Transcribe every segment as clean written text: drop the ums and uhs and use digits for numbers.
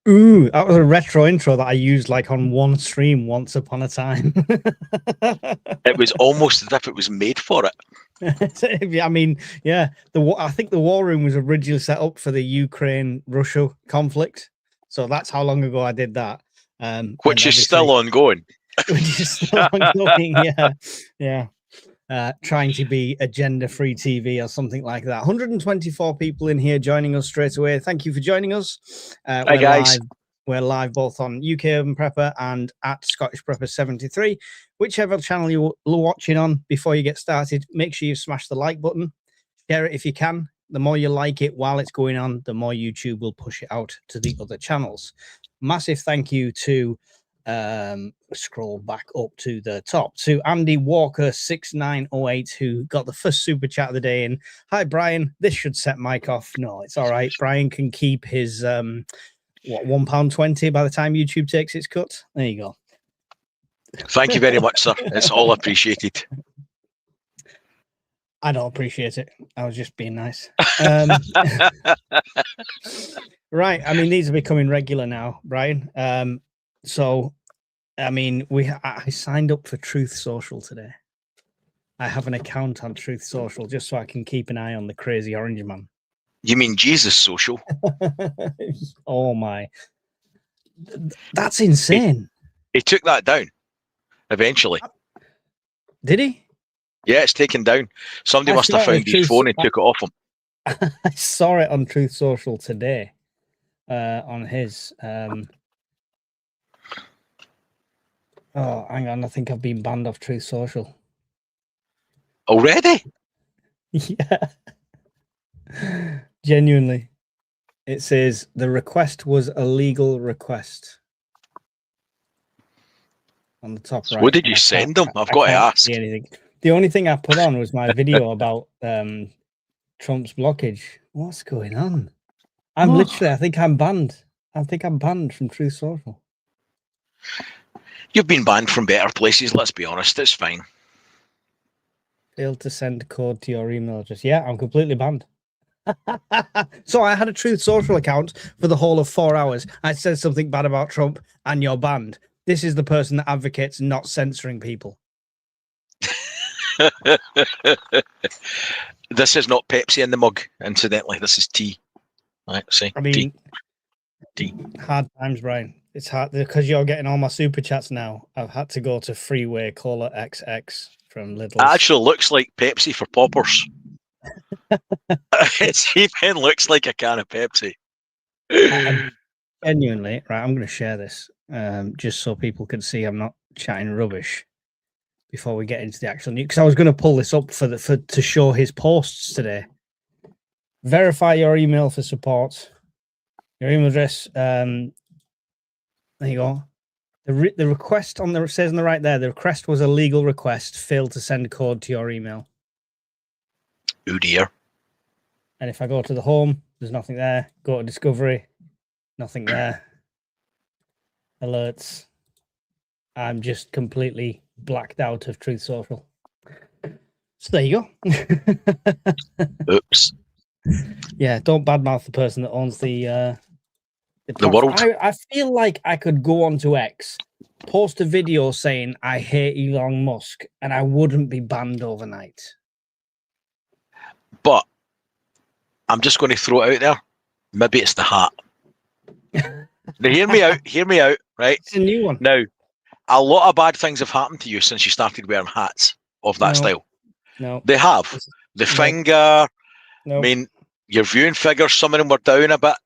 Ooh, that was a retro intro that I used like on one stream once upon a time. It was almost as if it was made for it. I mean, yeah, I think the war room was originally set up for the Ukraine-Russia conflict, so that's how long ago I did that. Which is still ongoing. Which is still ongoing, yeah. Trying to be agenda-free TV or something like that. 124 people in here joining us straight away. Thank you for joining us. Hi, guys. We're live both on UK Urban Prepper and at Scottish Prepper 73. Whichever channel you're watching on, before you get started, make sure you smash the like button. Share it if you can. The more you like it while it's going on, the more YouTube will push it out to the other channels. Massive thank you to scroll back up to the top to Andy Walker 6908, who got the first super chat of the day. And hi, Brian. This should set Mike off. No, it's all right. Brian can keep his £1.20 by the time YouTube takes its cut. There you go. Thank you very much, sir. It's all appreciated. I don't appreciate it. I was just being nice. Right. I mean, these are becoming regular now, Brian. So, I mean, I signed up for Truth Social today. I have an account on Truth Social just so I can keep an eye on the crazy orange man. You mean Jesus Social? Oh my. That's insane. He took that down eventually. Did he? Yeah, it's taken down. Somebody must have found his phone and took it off him. I saw it on Truth Social today. On his oh, hang on, I think I've been banned off Truth Social. Already? Yeah. Genuinely. It says the request was a legal request. On the top right. What did you send them? I've got to ask. Anything. The only thing I put on was my video about Trump's blockage. What's going on? I'm literally, I think I'm banned. I think I'm banned from Truth Social. You've been banned from better places, let's be honest. It's fine. Failed to send code to your email address. Yeah, I'm completely banned. So I had a Truth Social account for the whole of 4 hours. I said something bad about Trump and you're banned. This is the person that advocates not censoring people. This is not Pepsi in the mug, incidentally. This is tea. Right, see. I mean, tea. Hard times, Brian. It's hard because you're getting all my super chats now. I've had to go to Freeway Cola XX from Lidl. It actually looks like Pepsi for poppers. It even looks like a can of Pepsi. Genuinely, right? I'm going to share this just so people can see I'm not chatting rubbish before we get into the actual news. Because I was going to pull this up to show his posts today. Verify your email for support. Your email address. There you go. The request says on the right there. The request was a legal request. Failed to send code to your email. Oh dear. And if I go to the home, there's nothing there. Go to discovery, nothing there. Alerts. I'm just completely blacked out of Truth Social. So there you go. Oops. Yeah, don't badmouth the person that owns the world. I feel like I could go onto X, post a video saying I hate Elon Musk, and I wouldn't be banned overnight. But I'm just going to throw it out there. Maybe it's the hat. Now, hear me out, right? It's a new one. Now, a lot of bad things have happened to you since you started wearing hats of that style. No. They have. The finger. No. I mean, your viewing figures, some of them were down a bit.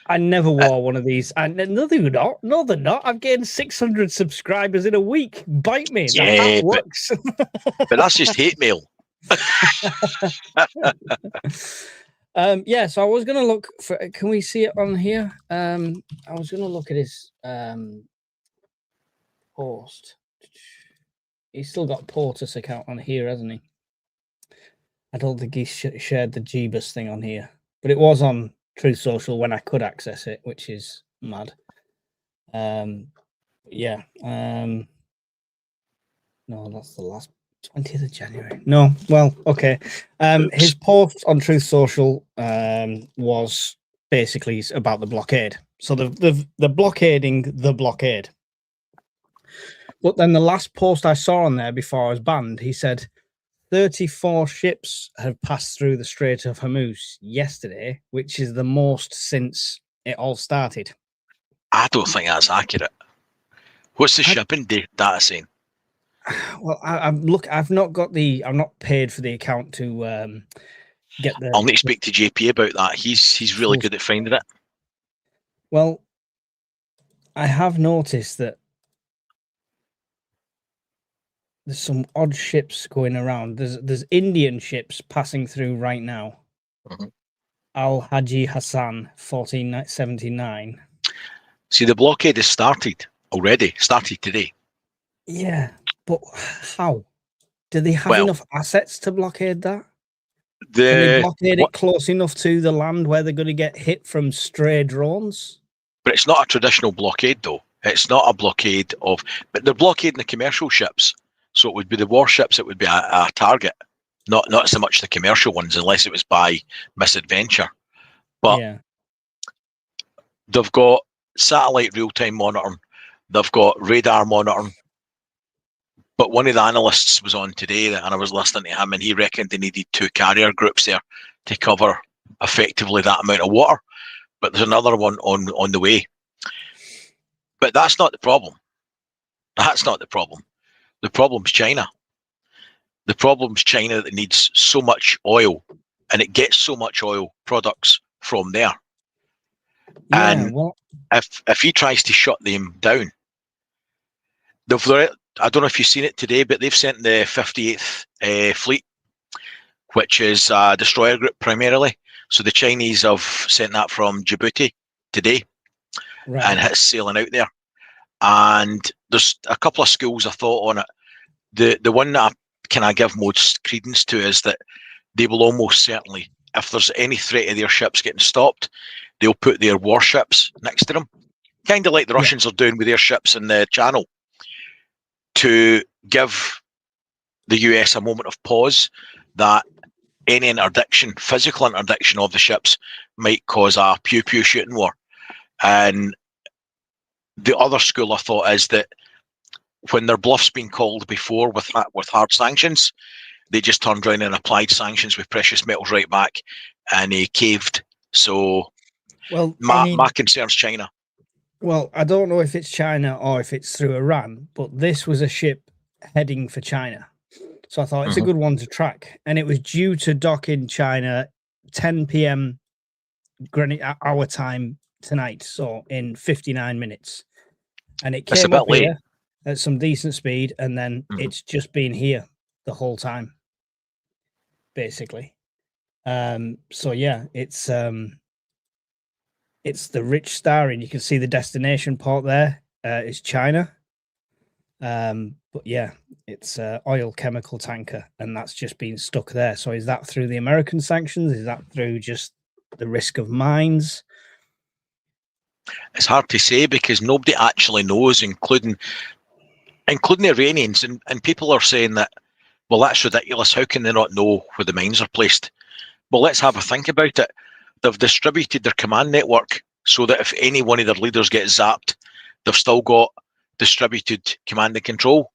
I never wore one of these. No, they're not. No, they're not. I've gained 600 subscribers in a week. Bite me. Yeah, the hat works. But that's just hate mail. Yeah, so I was going to look for, can we see it on here? I was going to look at his post. He's still got Portus account on here, hasn't he? I don't think he shared the Jeebus thing on here, but it was on Truth Social when I could access it, which is mad. Yeah. No, that's the last 20th of January. No, well, okay. His post on Truth Social was basically about the blockade. So they're blockading the blockade. But then the last post I saw on there before I was banned, he said 34 ships have passed through the Strait of Hormuz yesterday, which is the most since it all started. I don't think that's accurate. What's the shipping data saying? Well, I've not got I'm not paid for the account to get the. I'll need to speak to JP about that. He's really good at finding it. Well, I have noticed that there's some odd ships going around. There's Indian ships passing through right now. Mhm. Al Haji Hassan 1479. See, the blockade has started already. Started today. Yeah, but how? Do they have enough assets to blockade that? Can they blockade it close enough to the land where they're going to get hit from stray drones? But it's not a traditional blockade, though. It's not a blockade of... But they're blockading the commercial ships. So it would be the warships that would be a target. Not so much the commercial ones, unless it was by misadventure. But yeah, they've got satellite real-time monitoring. They've got radar monitoring. But one of the analysts was on today, and I was listening to him, and he reckoned they needed 2 carrier groups there to cover effectively that amount of water. But there's another one on the way. But that's not the problem. That's not the problem. The problem's China. The problem's China that needs so much oil, and it gets so much oil products from there. Yeah, and if he tries to shut them down, I don't know if you've seen it today, but they've sent the 58th Fleet, which is a destroyer group primarily. So the Chinese have sent that from Djibouti today, right. And it's sailing out there. And there's a couple of schools of thought on it. The one that I give most credence to is that they will almost certainly, if there's any threat of their ships getting stopped, they'll put their warships next to them, kind of like the Russians are doing with their ships in the Channel, to give the US a moment of pause that any interdiction, physical interdiction of the ships might cause a pew-pew shooting war. And the other school of thought is that when their bluff's been called before with hard sanctions, they just turned around and applied sanctions with precious metals right back, and he caved. So, my concern's China. Well, I don't know if it's China or if it's through Iran, but this was a ship heading for China. So I thought it's a good one to track. And it was due to dock in China 10 p.m. Greenwich hour time tonight, so in 59 minutes. And it came up here at some decent speed, and then it's just been here the whole time, basically. So yeah, it's the Rich Star, and you can see the destination port there is China. But yeah, it's oil chemical tanker, and that's just been stuck there. So is that through the American sanctions? Is that through just the risk of mines? It's hard to say because nobody actually knows, including the Iranians, and people are saying that, well, that's ridiculous. How can they not know where the mines are placed? Well, let's have a think about it. They've distributed their command network so that if any one of their leaders gets zapped, they've still got distributed command and control.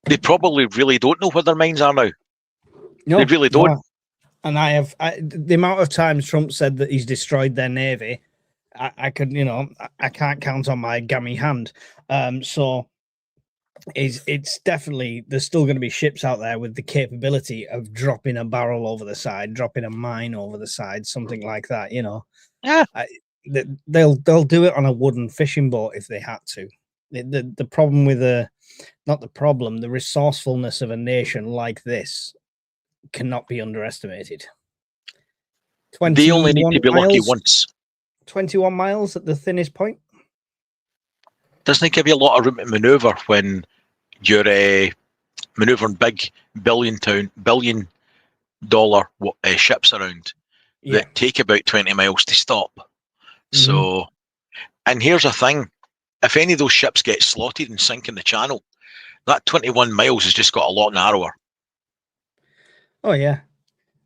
They probably really don't know where their mines are now. No, they really don't. No. And the amount of times Trump said that he's destroyed their navy, I can't count on my gammy hand. So it's definitely, there's still going to be ships out there with the capability of dropping a barrel over the side, dropping a mine over the side, something like that. Yeah, they'll do it on a wooden fishing boat if they had to. The problem with the resourcefulness of a nation like this cannot be underestimated. They only need to be lucky once. 21 miles at the thinnest point. Doesn't it give you a lot of room to manoeuvre when you're manoeuvring big $billion ships around that take about 20 miles to stop? So, and here's a thing: if any of those ships get slotted and sink in the channel, that 21 miles has just got a lot narrower. Oh yeah,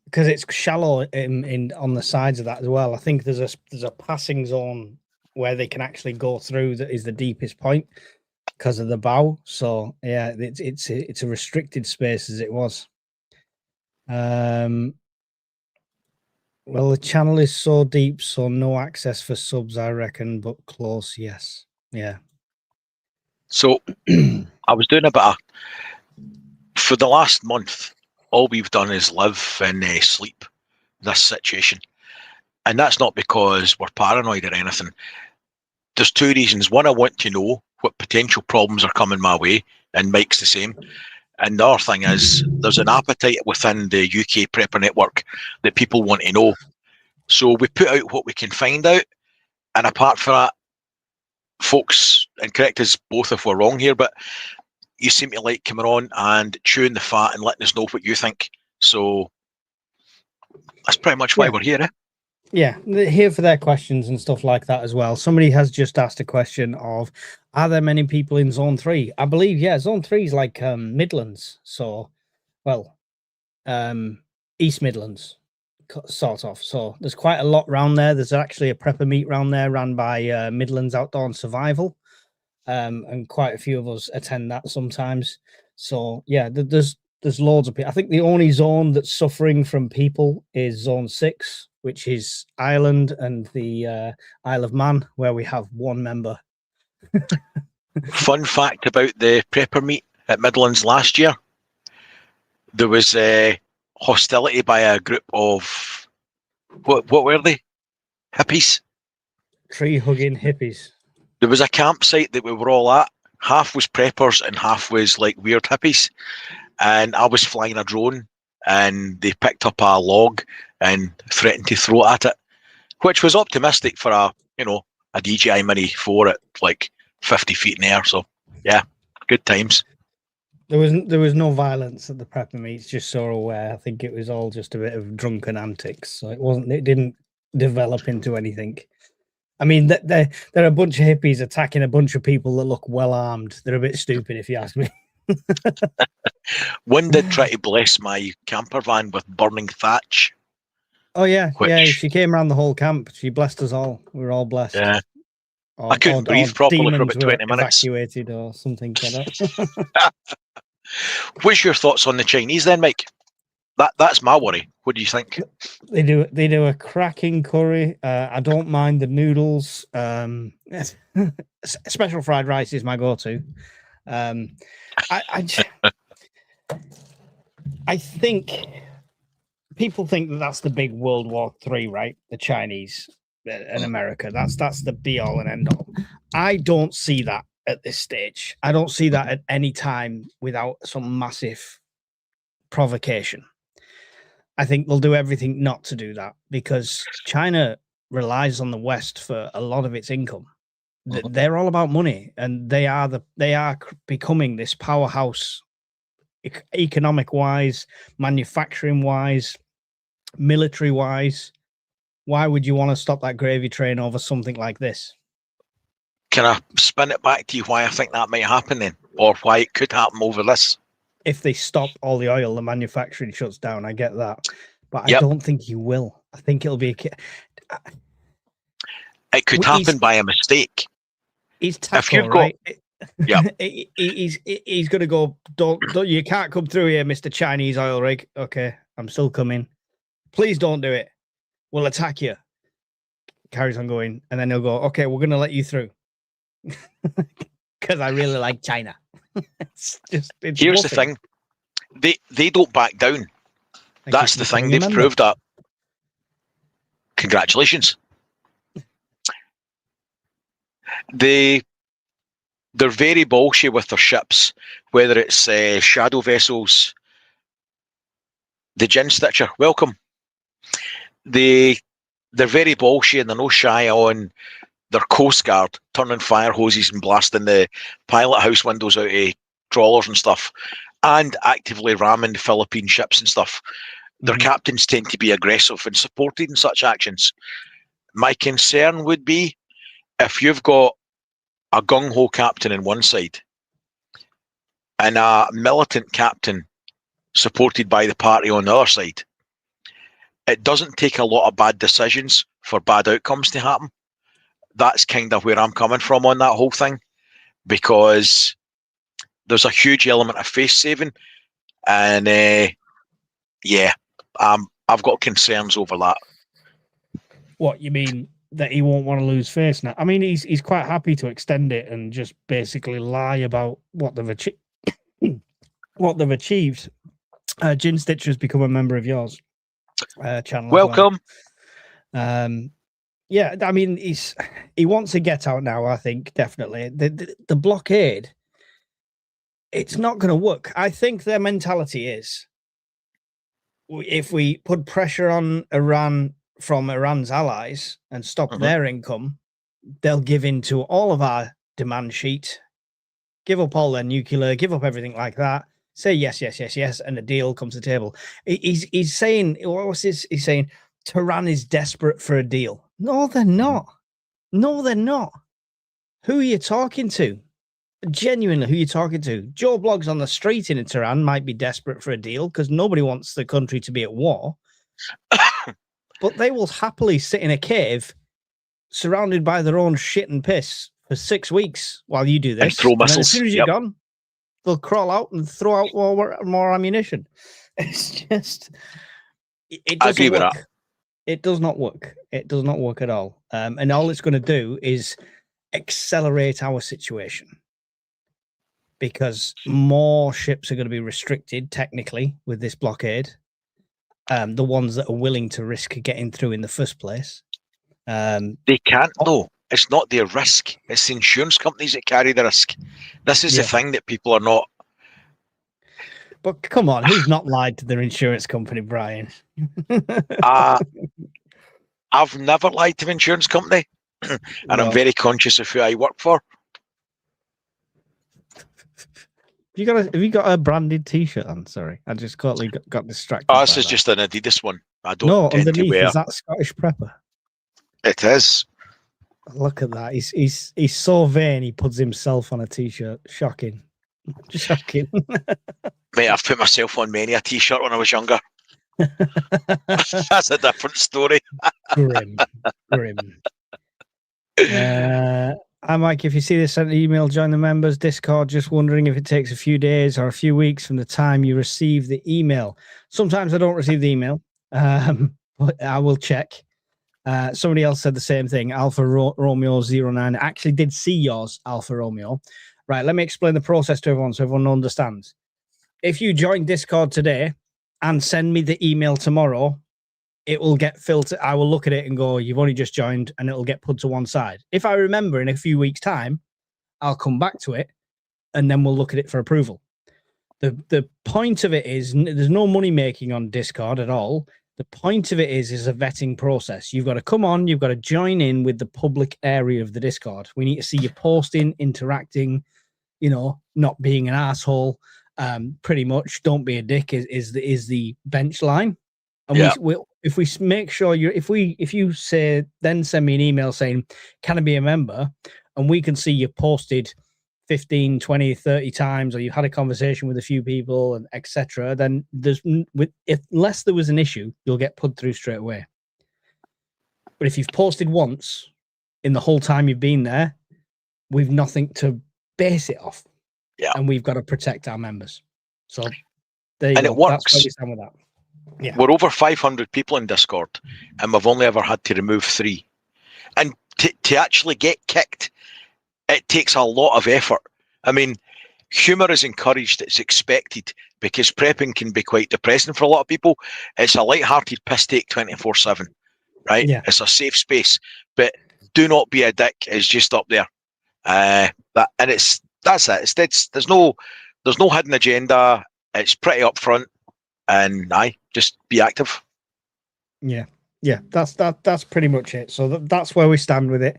because it's shallow in on the sides of that as well. I think there's a passing zone where they can actually go through that is the deepest point because of the bow. So yeah, it's a restricted space as it was. Well, the channel is so deep, so no access for subs, I reckon, but close, yes. Yeah. So I was doing a bit of, for the last month, all we've done is live and sleep this situation. And that's not because we're paranoid or anything. There's two reasons. One, I want to know what potential problems are coming my way, and Mike's the same. And the other thing is, there's an appetite within the UK Prepper Network that people want to know. So we put out what we can find out. And apart from that, folks, and correct us both if we're wrong here, but you seem to like coming on and chewing the fat and letting us know what you think. So that's pretty much why we're here, eh? Yeah, here for their questions and stuff like that as well. Somebody has just asked a question of, are there many people in Zone 3? I believe, yeah, Zone 3 is like Midlands. So, well, East Midlands, sort of. So there's quite a lot round there. There's actually a prepper meet round there run by Midlands Outdoor and Survival. And quite a few of us attend that sometimes. So, yeah, there's loads of people. I think the only zone that's suffering from people is Zone 6, which is Ireland and the Isle of Man, where we have one member. Fun fact about the prepper meet at Midlands last year, there was hostility by a group of, what were they? Hippies? Tree-hugging hippies. There was a campsite that we were all at. Half was preppers and half was like weird hippies. And I was flying a drone and they picked up a log and threatened to throw it at it, which was optimistic for a DJI Mini 4 at like 50 feet in the air. So yeah, good times. There was no violence at the prepper meets, just so aware. I think it was all just a bit of drunken antics. So it didn't develop into anything. I mean, they're a bunch of hippies attacking a bunch of people that look well armed. They're a bit stupid, if you ask me. One did try to bless my camper van with burning thatch. Oh yeah, yeah. She came around the whole camp. She blessed us all. We were all blessed. Yeah. I couldn't breathe properly for about 20 minutes. Evacuated or something. What's your thoughts on the Chinese then, Mike? That's my worry. What do you think? They do a cracking curry. I don't mind the noodles. Special fried rice is my go-to. I think people think that that's the big World War III, right? The Chinese and America. That's the be all and end all. I don't see that at this stage. I don't see that at any time without some massive provocation. I think they'll do everything not to do that because China relies on the West for a lot of its income. They're all about money, and they are becoming this powerhouse, economic wise, manufacturing wise, military wise. Why would you want to stop that gravy train over something like this? Can I spin it back to you why I think that might happen then, or why it could happen over this? If they stop all the oil, the manufacturing shuts down. I get that, but I don't think you will. I think it'll be it could happen by a mistake. He's taco, right? Yeah, he's gonna go. Don't you can't come through here, Mr. Chinese oil rig. Okay, I'm still coming. Please don't do it. We'll attack you. Carries on going, and then he'll go. Okay, we're gonna let you through because I really like China. Here's the thing: they don't back down. That's the thing. They've proved that. Congratulations. They're very bolshy with their ships, whether it's shadow vessels. The Gin Stitcher, welcome. They're very bolshy and they're no shy on their Coast Guard turning fire hoses and blasting the pilot house windows out of trawlers and stuff, and actively ramming Philippine ships and stuff. Their captains tend to be aggressive and supported in such actions. My concern would be if you've got a gung-ho captain on one side and a militant captain supported by the party on the other side. It doesn't take a lot of bad decisions for bad outcomes to happen. that's kind of where I'm coming from on that whole thing, because there's a huge element of face saving, and I've got concerns over that. What you mean that he won't want to lose face now? I mean, he's quite happy to extend it and just basically lie about what they've achieved. What they've achieved. Gin Stitcher has become a member of yours channel. Welcome. Yeah, I mean, he wants to get out now. I think definitely the blockade. It's not going to work. I think their mentality is, if we put pressure on Iran from Iran's allies and stop their income, they'll give in to all of our demand sheet, give up all their nuclear, give up everything like that. Say yes, yes, yes, yes, and a deal comes to the table. He's saying, what's this? He's saying Tehran is desperate for a deal. No, they're not. No, they're not. Who are you talking to? Genuinely, who are you talking to? Joe Bloggs on the street in Tehran might be desperate for a deal because nobody wants the country to be at war. But they will happily sit in a cave surrounded by their own shit and piss for 6 weeks while you do this. And throw missiles. As soon as you're gone, they'll crawl out and throw out more ammunition. It's just, it doesn't I agree with work. that. It does not work. It does not work at all. And all it's going to do is accelerate our situation, because more ships are going to be restricted technically with this blockade. The ones that are willing to risk getting through in the first place. They can't, though. It's not their risk. It's the insurance companies that carry the risk. This is the thing that people are not. But come on, who's not lied to their insurance company, Brian? I've never lied to an insurance company, and I'm very conscious of who I work for. Have you got a branded T-shirt on? Sorry, I just got distracted. Oh, this is just an Adidas one. I don't No, tend underneath to wear. Is that Scottish Prepper? It is. Look at that. He's so vain. He puts himself on a T-shirt. Shocking. Shocking. Mate, I've put myself on many a T-shirt when I was younger. That's a different story. Grim. Hi, Mike. If you see this, sent an email, join the members Discord. Just wondering if it takes a few days or a few weeks from the time you receive the email. Sometimes I don't receive the email, but I will check. Somebody else said the same thing. Alpha Romeo 09. I actually did see yours, Alpha Romeo. Right, let me explain the process to everyone so everyone understands. If you join Discord today and send me the email tomorrow, it will get filtered. I will look at it and go, you've only just joined, and it'll get put to one side. If I remember in a few weeks' time, I'll come back to it, and then we'll look at it for approval. The point of it is there's no money making on Discord at all. The point of it is a vetting process. You've got to come on, you've got to join in with the public area of the Discord. We need to see you posting, interacting, not being an asshole. Pretty much, don't be a dick is the bench line. And if we make sure if you say, then send me an email saying, can I be a member? And we can see you posted 15, 20, 30 times, or you had a conversation with a few people and etc. Then unless there was an issue, you'll get put through straight away. But if you've posted once in the whole time you've been there, we've nothing to base it off. Yeah. And we've got to protect our members. So there you go. It works. That's where we stand with that. Yeah. We're over 500 people in Discord, and we've only ever had to remove 3. And to actually get kicked, it takes a lot of effort. I mean, humour is encouraged, it's expected, because prepping can be quite depressing for a lot of people. It's a light-hearted piss take 24/7, right? Yeah. It's a safe space, but do not be a dick is just up there. That's it. There's no hidden agenda. It's pretty upfront, and just be active. Yeah, that's pretty much it. So that's where we stand with it.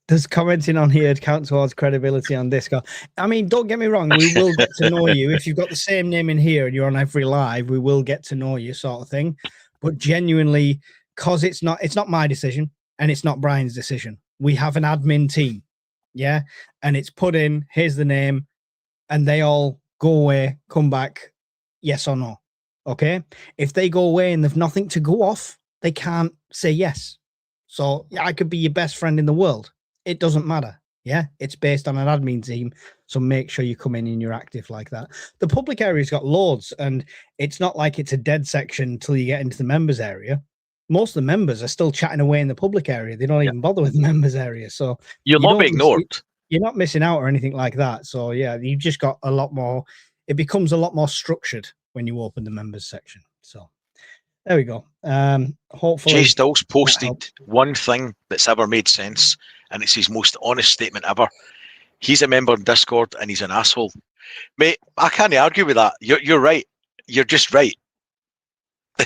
There's commenting on here to count towards credibility on Discord. I mean, don't get me wrong, we will get to know you. If you've got the same name in here and you're on every live, we will get to know you, sort of thing. But genuinely, because it's not my decision and it's not Brian's decision. We have an admin team, yeah, and it's put in, here's the name, and they all go away, come back, yes or no. Okay, if they go away and they've nothing to go off, they can't say yes. So I could be your best friend in the world. It doesn't matter. Yeah, it's based on an admin team. So make sure you come in and you're active like that. The public area's got loads, and it's not like it's a dead section until you get into the members area. Most of the members are still chatting away in the public area. They don't even bother with the members area. So You'll not be ignored. You're not missing out or anything like that. So yeah, you've just got a lot more. It becomes a lot more structured when you open the members section. So there we go. Hopefully, Jay Stills posted one thing that's ever made sense, and it's his most honest statement ever. He's a member in Discord, and he's an asshole. Mate, I can't argue with that. You're right. You're just right.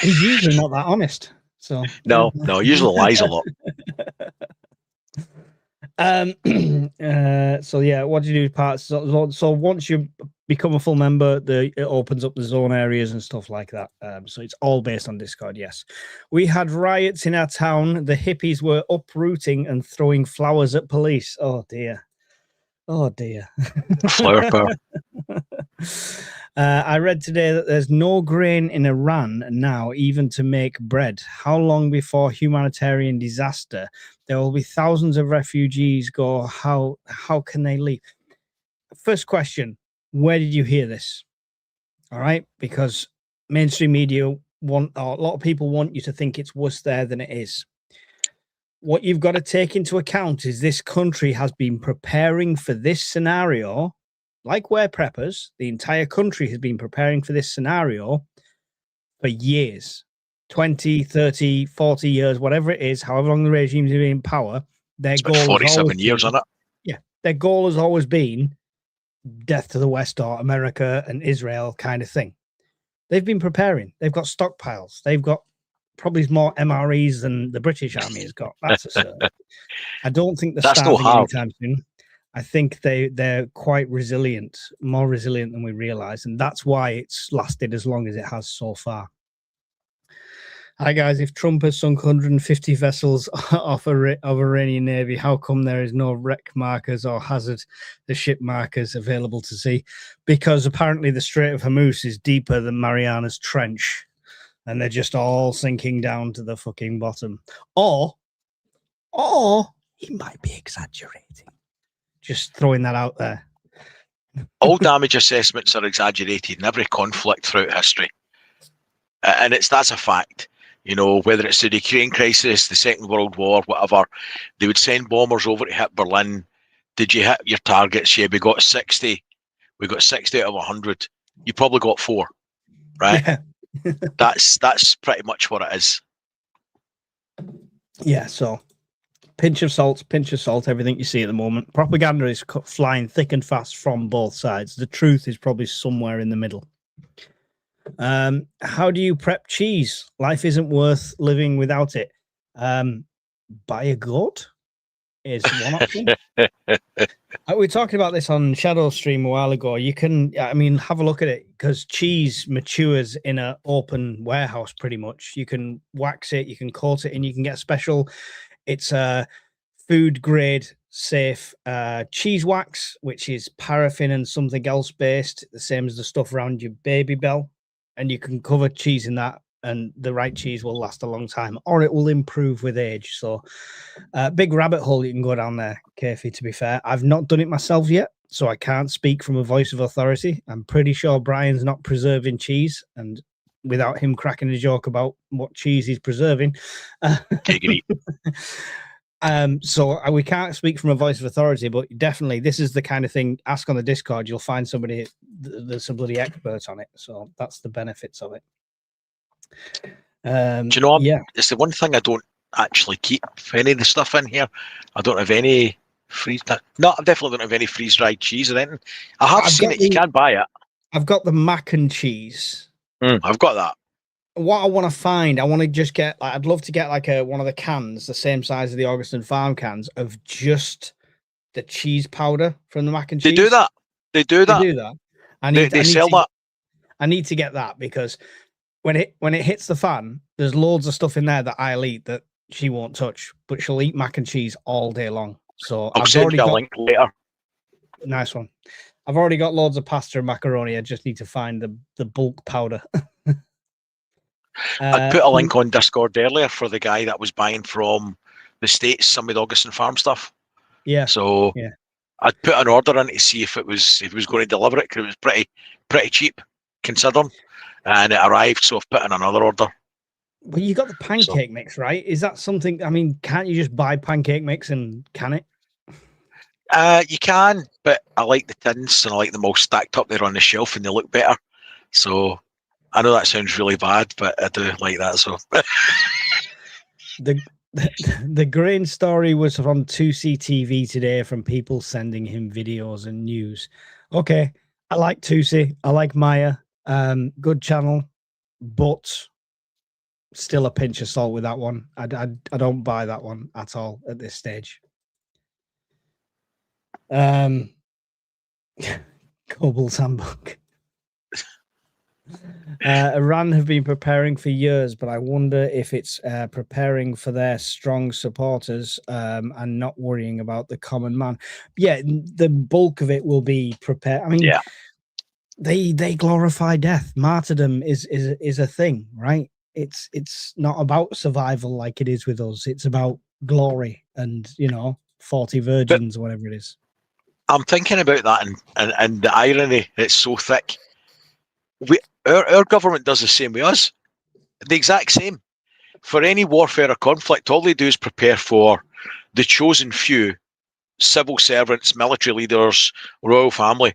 He's usually not that honest. So no, he usually lies a lot. So yeah, what do you do parts? So once you become a full member, it opens up the zone areas and stuff like that. So it's all based on Discord. Yes, we had riots in our town. The hippies were uprooting and throwing flowers at police. Oh dear. Flower power. I read today that there's no grain in Iran now, even to make bread. How long before humanitarian disaster? There will be thousands of refugees go. How can they leave? First question, where did you hear this? All right, because mainstream media a lot of people want you to think it's worse there than it is. What you've got to take into account is this country has been preparing for this scenario. Like we're preppers, the entire country has been preparing for this scenario for years, 20, 30, 40 years, whatever it is, however long the regime's been in power. Their goal 47 years on it. Yeah, their goal has always been death to the West or America and Israel kind of thing. They've been preparing. They've got stockpiles. They've got probably more MREs than the British Army has got. That's a certain. I don't think they're starving anytime soon. I think they're quite resilient, more resilient than we realize, and that's why it's lasted as long as it has so far. Hi guys, if Trump has sunk 150 vessels off of Iranian Navy, how come there is no wreck markers or the ship markers available to see? Because apparently the Strait of Hormuz is deeper than Mariana's Trench, and they're just all sinking down to the fucking bottom. Or he might be exaggerating. Just throwing that out there. All damage assessments are exaggerated in every conflict throughout history. And that's a fact. You know, whether it's the Ukraine crisis, the Second World War, whatever, they would send bombers over to hit Berlin. Did you hit your targets? Yeah, we got 60. We got 60 out of 100. You probably got 4, right? Yeah. That's pretty much what it is. Yeah, so pinch of salt, everything you see at the moment. Propaganda is flying thick and fast from both sides. The truth is probably somewhere in the middle. How do you prep cheese? Life isn't worth living without it. Buy a goat is one option. We were talking about this on Shadow Stream a while ago. You can, have a look at it, because cheese matures in an open warehouse pretty much. You can wax it, you can coat it, and you can get special. It's a food grade safe cheese wax, which is paraffin and something else based, the same as the stuff around your baby bell. And you can cover cheese in that, and the right cheese will last a long time, or it will improve with age. So big rabbit hole you can go down there, Kefi, to be fair. I've not done it myself yet, so I can't speak from a voice of authority. I'm pretty sure Brian's not preserving cheese, and without him cracking a joke about what cheese he's preserving. So we can't speak from a voice of authority, but definitely this is the kind of thing. Ask on the Discord, you'll find somebody, there's some bloody experts on it. So that's the benefits of it. Do you know, it's the one thing I don't actually keep any of the stuff in here. I don't have any I definitely don't have any freeze-dried cheese or anything. I've seen it, you can buy it. I've got the mac and cheese. I've got that. What I want to find, I want to just get, I'd love to get like one of the cans, the same size of the Augustin Farm cans, of just the cheese powder from the mac and cheese. They do that. They do that. They sell that. I need to get that, because when it hits the fan, there's loads of stuff in there that I'll eat that she won't touch, but she'll eat mac and cheese all day long. So I'll send you a link later. Nice one. I've already got loads of pasta and macaroni. I just need to find the bulk powder. I put a link on Discord earlier for the guy that was buying from the States, some of the Augustin Farm stuff. Yeah. So Yeah. I'd put an order in to see if it was going to deliver it, because it was pretty cheap considering, and it arrived. So I've put in another order. Well, you got the pancake mix, right? Is that something? I mean, can't you just buy pancake mix and can it? You can, but I like the tins and I like them all stacked up there on the shelf and they look better. So I know that sounds really bad, but I do like that. So the grain story was on 2CTV today from people sending him videos and news. Okay, I like 2C. I like Maya. Good channel, but still a pinch of salt with that one. I don't buy that one at all at this stage. Cobble's handbook. Iran have been preparing for years, but I wonder if it's preparing for their strong supporters and not worrying about the common man. Yeah, the bulk of it will be prepared. I mean, yeah, they glorify death. Martyrdom is a thing, right? It's not about survival like it is with us. It's about glory and 40 virgins, or whatever it is. I'm thinking about that, and the irony, it's so thick. Our government does the same with us, the exact same. For any warfare or conflict, all they do is prepare for the chosen few, civil servants, military leaders, royal family.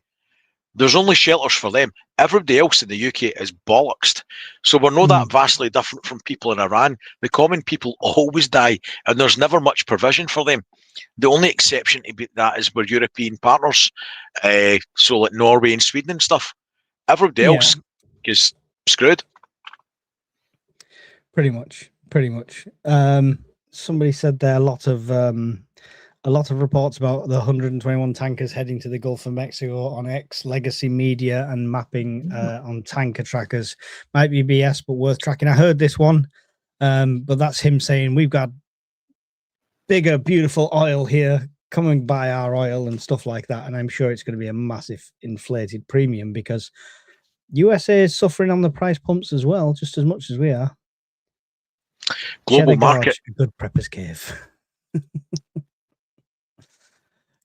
There's only shelters for them. Everybody else in the UK is bollocksed. So we're not that vastly different from people in Iran. The common people always die, and there's never much provision for them. The only exception to that is we're European partners, so like Norway and Sweden and stuff. Everybody else is screwed. Pretty much. Somebody said there a lot of reports about the 121 tankers heading to the Gulf of Mexico on X, legacy media, and mapping on tanker trackers. Might be BS, but worth tracking. I heard this one, but that's him saying we've got bigger, beautiful oil here. Come and buy our oil and stuff like that. And I'm sure it's going to be a massive inflated premium because USA is suffering on the price pumps as well, just as much as we are. Global Cheddar market. Gorge, a good prepper's cave.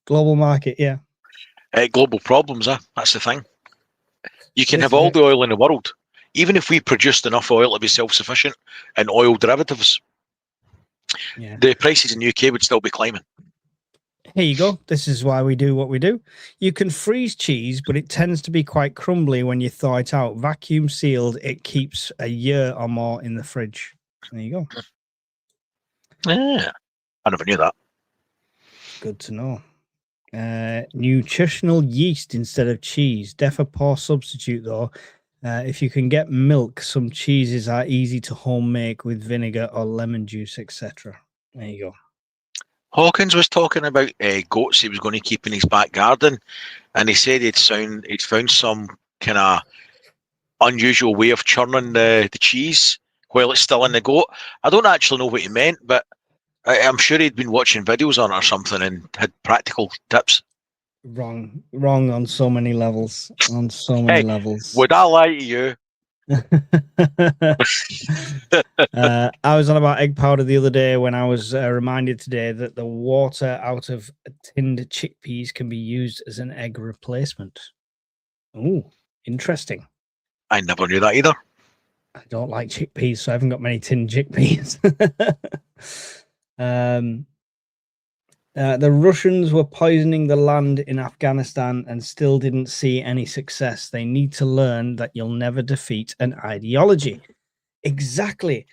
Global market, yeah. Global problems, that's the thing. You can This have all the oil in the world. Even if we produced enough oil to be self-sufficient in oil derivatives, the prices in the UK would still be climbing. Here you go. This is why we do what we do. You can freeze cheese, but it tends to be quite crumbly when you thaw it out. Vacuum sealed, it keeps a year or more in the fridge. There you go. Yeah, I never knew that. Good to know. Nutritional yeast instead of cheese. Def a poor substitute, though. If you can get milk, some cheeses are easy to home make with vinegar or lemon juice, etc. There you go. Hawkins was talking about goats he was going to keep in his back garden, and he said he'd found some kind of unusual way of churning the cheese while it's still in the goat. I don't actually know what he meant, but I'm sure he'd been watching videos on it or something and had practical tips. Wrong on so many levels. On so many levels. Would I lie to you? I was on about egg powder the other day when I was reminded today that the water out of tinned chickpeas can be used as an egg replacement. Oh, interesting. I never knew that either. I don't like chickpeas, so I haven't got many tinned chickpeas. The Russians were poisoning the land in Afghanistan and still didn't see any success. They need to learn that you'll never defeat an ideology. Exactly.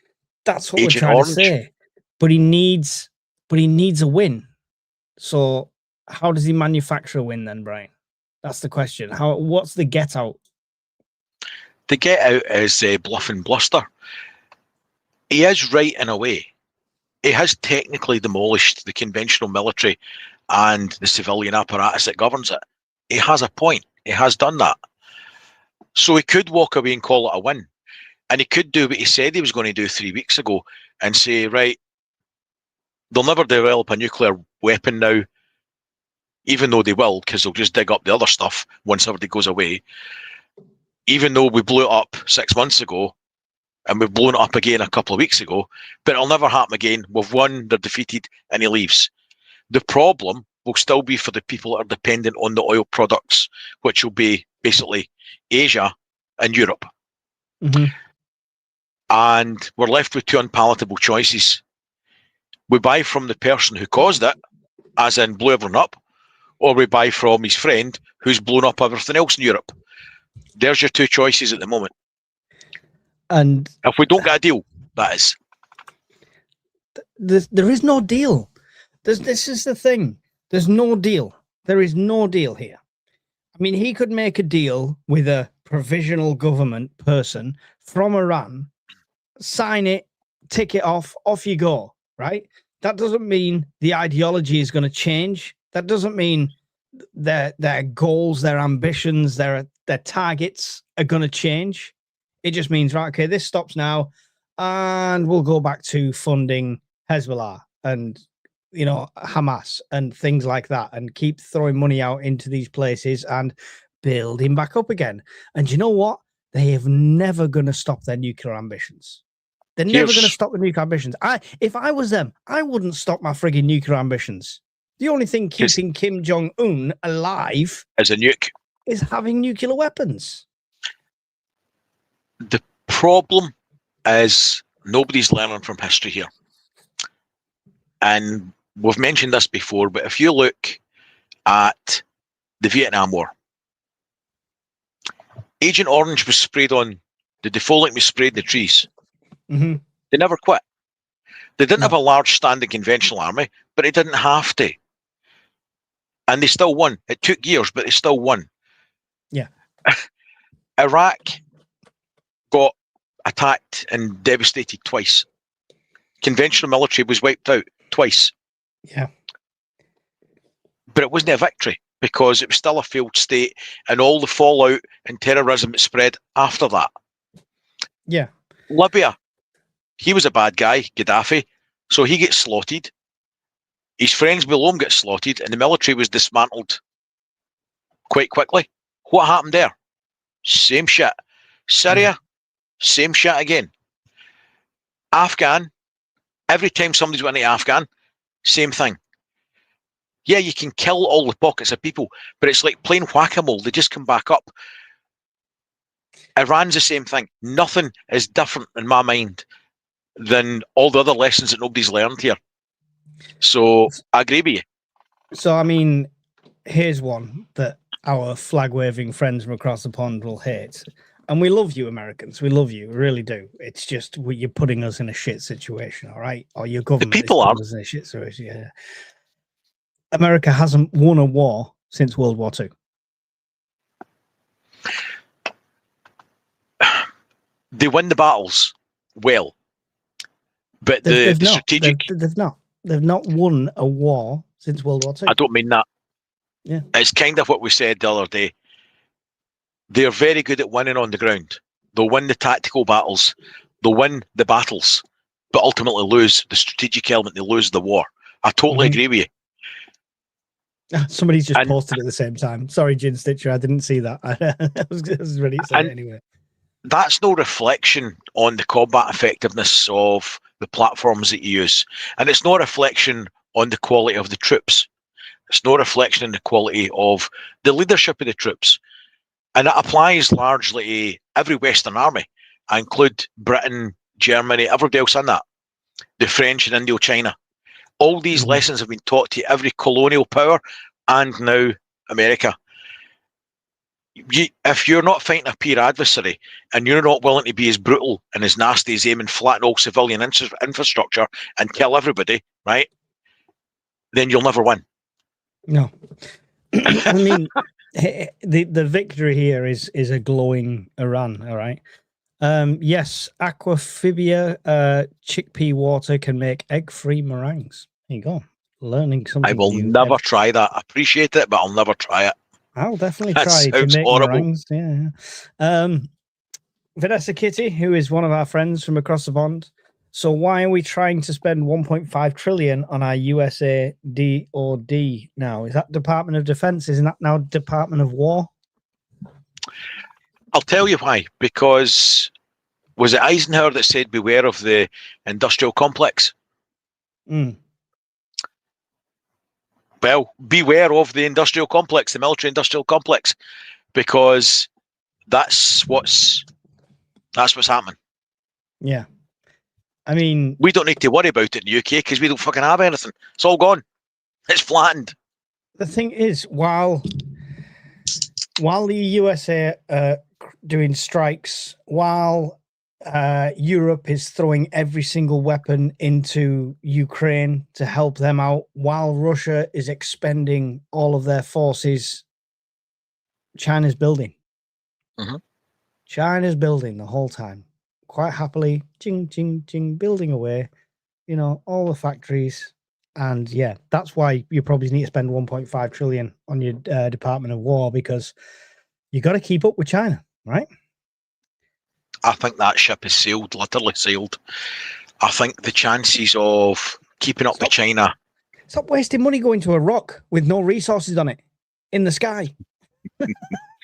That's what Agent we're trying Orange. to say. But he needs a win. So how does he manufacture a win then, Brian? That's the question. What's the get out? The get out is bluff and bluster. He is right in a way. He has technically demolished the conventional military and the civilian apparatus that governs it. He has a point. He has done that. So he could walk away and call it a win. And he could do what he said he was going to do 3 weeks ago and say, right, they'll never develop a nuclear weapon now, even though they will, because they'll just dig up the other stuff once everybody goes away. Even though we blew it up 6 months ago, and we've blown it up again a couple of weeks ago, but it'll never happen again. We've won, they're defeated, and he leaves. The problem will still be for the people that are dependent on the oil products, which will be basically Asia and Europe. Mm-hmm. And we're left with two unpalatable choices. We buy from the person who caused it, as in blew everyone up, or we buy from his friend who's blown up everything else in Europe. There's your two choices at the moment. And if we don't get a deal, that is. There is no deal. This is the thing. There's no deal. There is no deal here. I mean, he could make a deal with a provisional government person from Iran, sign it, tick it off you go, right? That doesn't mean the ideology is going to change. That doesn't mean their goals, their ambitions, their targets are going to change. It just means, right, okay, this stops now, and we'll go back to funding Hezbollah and, you know, Hamas and things like that, and keep throwing money out into these places and building back up again. And you know what? They have never going to stop their nuclear ambitions. They're never going to stop the nuclear ambitions. If I was them, I wouldn't stop my frigging nuclear ambitions. The only thing keeping Kim Jong-un alive as a nuke is having nuclear weapons. The problem is nobody's learning from history here. And we've mentioned this before, but if you look at the Vietnam War, Agent Orange was sprayed on, the defoliant was sprayed in the trees. Mm-hmm. They never quit. They didn't have a large standing conventional army, but they didn't have to. And they still won. It took years, but they still won. Yeah. Iraq got attacked and devastated twice. Conventional military was wiped out twice. Yeah. But it wasn't a victory because it was still a failed state, and all the fallout and terrorism that spread after that. Yeah. Libya, he was a bad guy, Gaddafi, so he gets slaughtered. His friends below him get slaughtered, and the military was dismantled quite quickly. What happened there? Same shit. Syria, same shit again. Afghan, every time somebody's went into Afghan, same thing. Yeah, you can kill all the pockets of people, but it's like playing whack-a-mole. They just come back up. Iran's the same thing. Nothing is different in my mind than all the other lessons that nobody's learned here. So I agree with you. So, I mean, here's one that our flag-waving friends from across the pond will hate. And we love you, Americans. We love you. We really do. It's just you're putting us in a shit situation, all right? Or your government is putting us in a shit situation. Yeah. America hasn't won a war since World War II. They win the battles well, but the strategic... They've not won a war since World War II. I don't mean that. Yeah. It's kind of what we said the other day. They're very good at winning on the ground. They'll win the tactical battles. They'll win the battles, but ultimately lose the strategic element. They lose the war. I totally agree with you. Somebody's just posted at the same time. Sorry, Gin Stitcher, I didn't see that. I was ready to say it anyway. That's no reflection on the combat effectiveness of the platforms that you use. And it's no reflection on the quality of the troops. It's no reflection on the quality of the leadership of the troops. And it applies largely to every Western army. I include Britain, Germany, everybody else in that. The French and Indochina. All these lessons have been taught to every colonial power and now America. If you're not fighting a peer adversary and you're not willing to be as brutal and as nasty as aim and flatten all civilian infrastructure and kill everybody, right, then you'll never win. No. I mean, the victory here is a glowing Iran, all right? Yes, aquafibia chickpea water can make egg-free meringues. There you go. Learning something. I will never try that. I appreciate it, but I'll never try it. I'll definitely try to make meringues. Yeah. Vanessa Kitty, who is one of our friends from across the pond. So why are we trying to spend 1.5 trillion on our USA DoD now? Is that Department of Defense? Isn't that now Department of War? I'll tell you why. Because was it Eisenhower that said, beware of the industrial complex? Mm. Well, beware of the industrial complex, the military industrial complex, because that's what's happening. Yeah. I mean, we don't need to worry about it in the UK because we don't fucking have anything. It's all gone. It's flattened. The thing is, while the USA are doing strikes, while Europe is throwing every single weapon into Ukraine to help them out, while Russia is expending all of their forces, China's building. Mm-hmm. China's building the whole time, quite happily, ching, ching, ching, building away, you know, all the factories. And yeah, that's why you probably need to spend 1.5 trillion on your Department of War, because you got to keep up with China, right? I think that ship is sailed, literally sailed. I think the chances of keeping up with China. Stop wasting money going to a rock with no resources on it in the sky.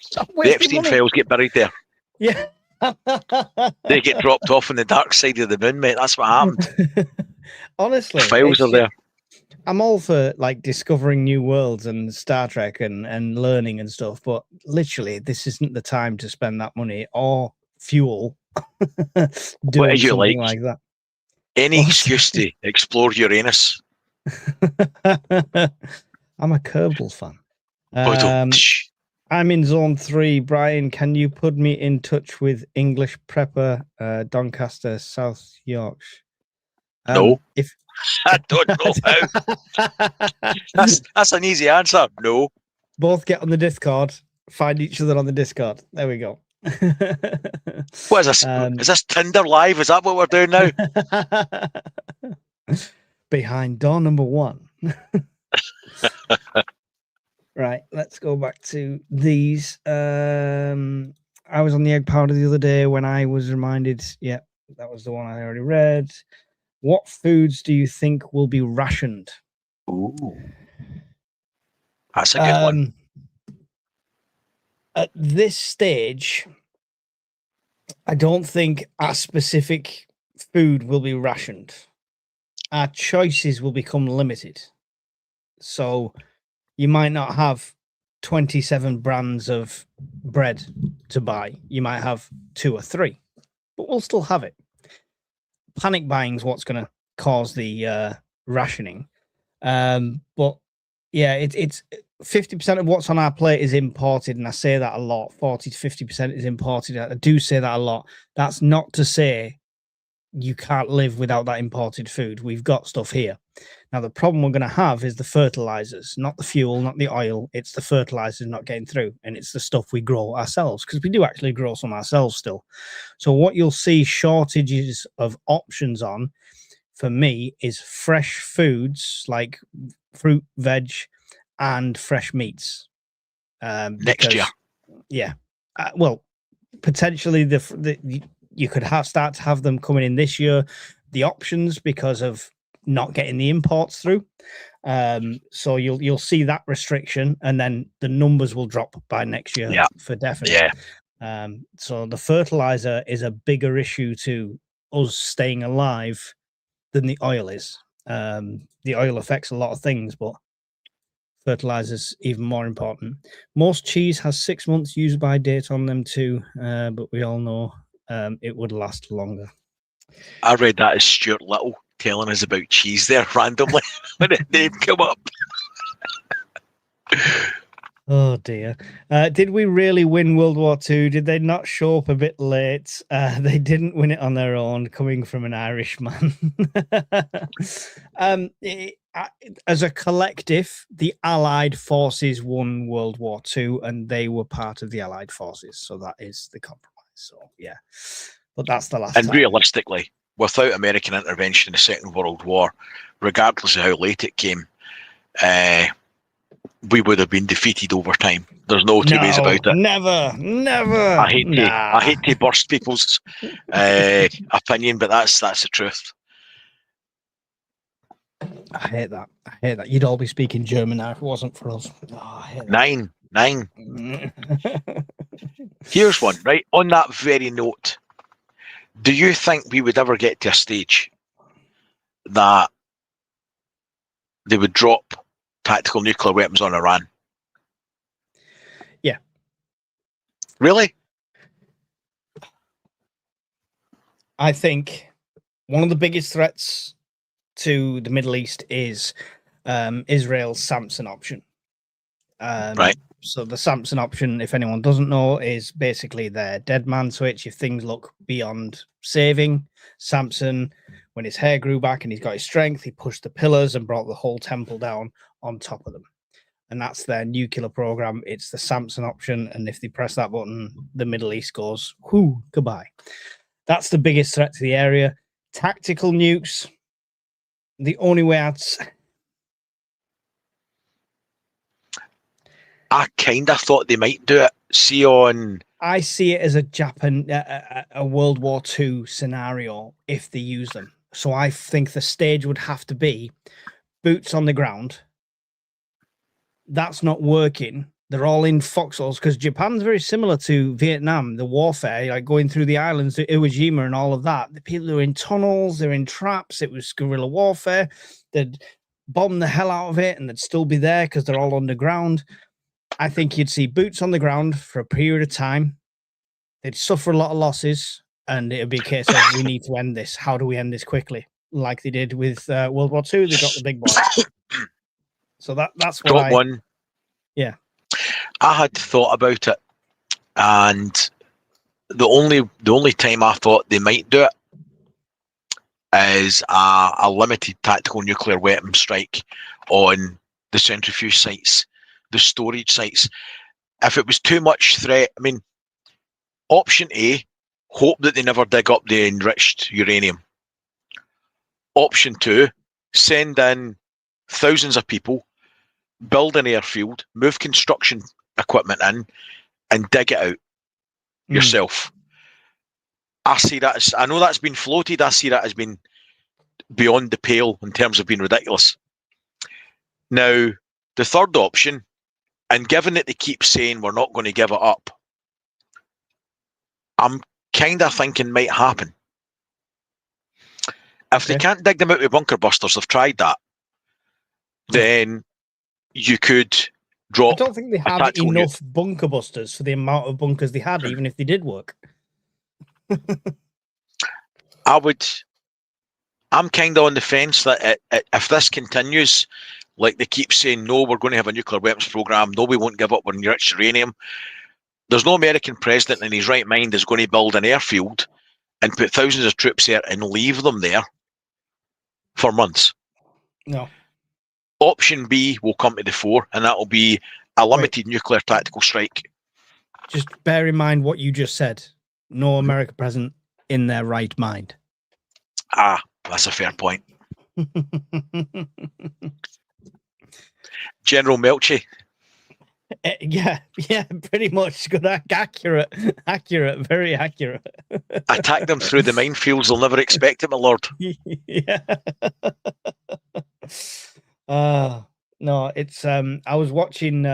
Stop The wasting Epstein money. files get buried there. Yeah. They get dropped off on the dark side of the moon, mate. That's what happened. Honestly, the files are there. I'm all for like discovering new worlds and Star Trek and learning and stuff, but literally, this isn't the time to spend that money or fuel doing something like that. Any excuse to explore Uranus. I'm a Kerbal fan. I'm in zone 3. Brian, can you put me in touch with English Prepper, Doncaster, South Yorkshire? No. I don't know how. That's an easy answer. No. Both get on the Discord. Find each other on the Discord. There we go. What is this? Is this Tinder Live? Is that what we're doing now? Behind door number 1. Right, let's go back to these. I was on the egg powder the other day when I was reminded. Yeah, that was the one I already read. What foods do you think will be rationed? Ooh. That's a good one. At this stage, I don't think our specific food will be rationed. Our choices will become limited. So you might not have 27 brands of bread to buy. You might have 2 or 3, but we'll still have it. Panic buying is what's going to cause the rationing. But yeah, it's 50% of what's on our plate is imported, and I say that a lot. 40 to 50% is imported. I do say that a lot. That's not to say you can't live without that imported food. We've got stuff here. Now, the problem we're going to have is the fertilizers, not the fuel, not the oil. It's the fertilizers not getting through, and it's the stuff we grow ourselves, because we do actually grow some ourselves still. So what you'll see shortages of options on, for me, is fresh foods like fruit, veg, and fresh meats. Next year. Yeah. Well, potentially you could start to have them coming in this year, the options, because of not getting the imports through. So you'll see that restriction, and then the numbers will drop by next year for definite. Yeah. So the fertilizer is a bigger issue to us staying alive than the oil is. The oil affects a lot of things, but fertilizer's even more important. Most cheese has 6 months use by date on them too, but we all know it would last longer. I read that as Stuart Little telling us about cheese there randomly when it did come up. Oh dear. Did we really win World War II? Did they not show up a bit late? They didn't win it on their own, coming from an Irishman. As a collective, the Allied forces won World War II, and they were part of the Allied forces. So that is the compromise. So yeah, but that's the last. And realistically, without American intervention in the Second World War, regardless of how late it came, we would have been defeated over time. There's no two ways about it. Never. I hate to burst people's opinion, but that's the truth. I hate that. You'd all be speaking German now if it wasn't for us. Oh, I hate that. Nine. Here's one, right? On that very note, Do you think we would ever get to a stage that they would drop tactical nuclear weapons on Iran? Yeah. Really? I think one of the biggest threats to the Middle East is Israel's Samson option. Right. So the Samson option, if anyone doesn't know, is basically their dead man switch. If things look beyond saving, Samson, when his hair grew back and he's got his strength, he pushed the pillars and brought the whole temple down on top of them. And that's their nuclear program. It's the Samson option. And if they press that button, the Middle East goes, whoo, goodbye. That's the biggest threat to the area. Tactical nukes, the only way I kind of thought they might do it. I see it as a World War II scenario if they use them. So I think the stage would have to be boots on the ground. That's not working. They're all in foxholes because Japan's very similar to Vietnam, the warfare, like going through the islands, Iwo Jima and all of that. The people are in tunnels, they're in traps. It was guerrilla warfare. They'd bomb the hell out of it and they'd still be there because they're all underground. I think you'd see boots on the ground for a period of time. They'd suffer a lot of losses, and it'd be a case of we need to end this. How do we end this quickly? Like they did with World War II, they got the big boy. So that's what one. Yeah. I had thought about it, and the only time I thought they might do it is a limited tactical nuclear weapon strike on the centrifuge sites, the storage sites. If it was too much threat, I mean, option A, hope that they never dig up the enriched uranium. Option 2, send in thousands of people, build an airfield, move construction equipment in, and dig it out yourself. I see that as, I know that's been floated, I see that as being beyond the pale in terms of being ridiculous. Now, the third option, and given that they keep saying we're not going to give it up, I'm kind of thinking might happen. If they can't dig them out with bunker busters, they've tried that, then you could drop. I don't think they have enough bunker busters for the amount of bunkers they had, even if they did work. I'm kind of on the fence that if this continues, like they keep saying, no, we're going to have a nuclear weapons program, no, we won't give up on enriched uranium. There's no American president in his right mind is going to build an airfield and put thousands of troops there and leave them there for months. No. Option B will come to the fore, and that will be a limited nuclear tactical strike. Just bear in mind what you just said. No American president in their right mind. Ah, that's a fair point. General Melchi. Yeah, pretty much. Good, accurate, very accurate. Attack them through the minefields. They'll never expect it, my lord. Yeah. No, it's I was watching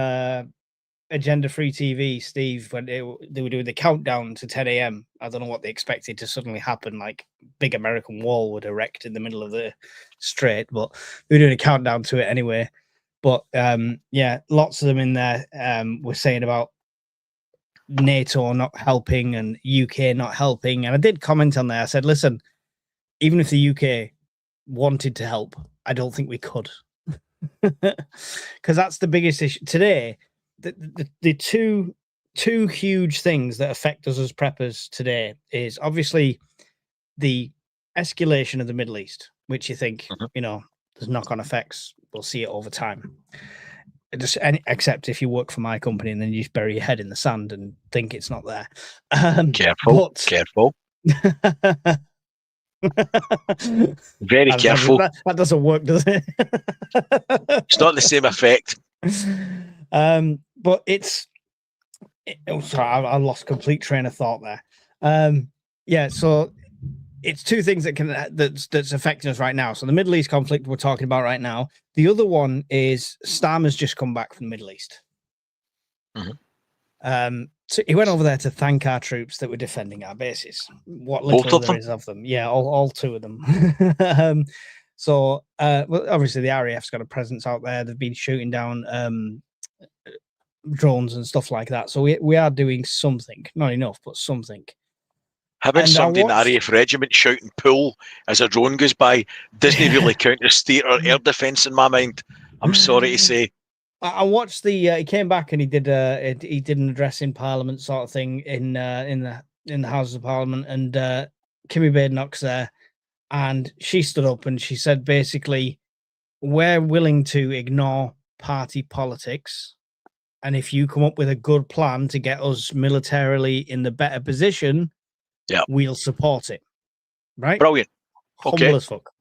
Agenda Free TV, Steve, when they were doing the countdown to 10 a.m. I don't know what they expected to suddenly happen, like big American wall would erect in the middle of the strait, but they were doing a countdown to it anyway. But yeah, lots of them in there were saying about NATO not helping and UK not helping. And I did comment on there. I said, listen, even if the UK wanted to help, I don't think we could. Because that's the biggest issue today. The two huge things that affect us as preppers today is obviously the escalation of the Middle East, which you think, there's knock-on effects. We'll see it over time. Except if you work for my company and then you just bury your head in the sand and think it's not there. Careful. Very careful. That doesn't work, does it? It's not the same effect. But sorry, I lost complete train of thought there. Yeah, so it's two things that's affecting us right now. So the Middle East conflict we're talking about right now. The other one is Starmer's just come back from the Middle East. he went over there to thank our troops that were defending our bases. What little Both of there them? is of them. Yeah, all two of them. Well, obviously the RAF's got a presence out there. They've been shooting down drones and stuff like that. So we are doing something, not enough, but something. Having somebody in the RAF regiment shouting "pull" as a drone goes by doesn't really count as theatre air defence in my mind. I'm sorry to say. I watched the. He came back and he did an address in Parliament sort of thing in the Houses of Parliament, and Kimmy Badenoch's there, and she stood up and she said basically, we're willing to ignore party politics, and if you come up with a good plan to get us militarily in the better position, we'll support it. Right? Brilliant. Okay. Humble as fuck.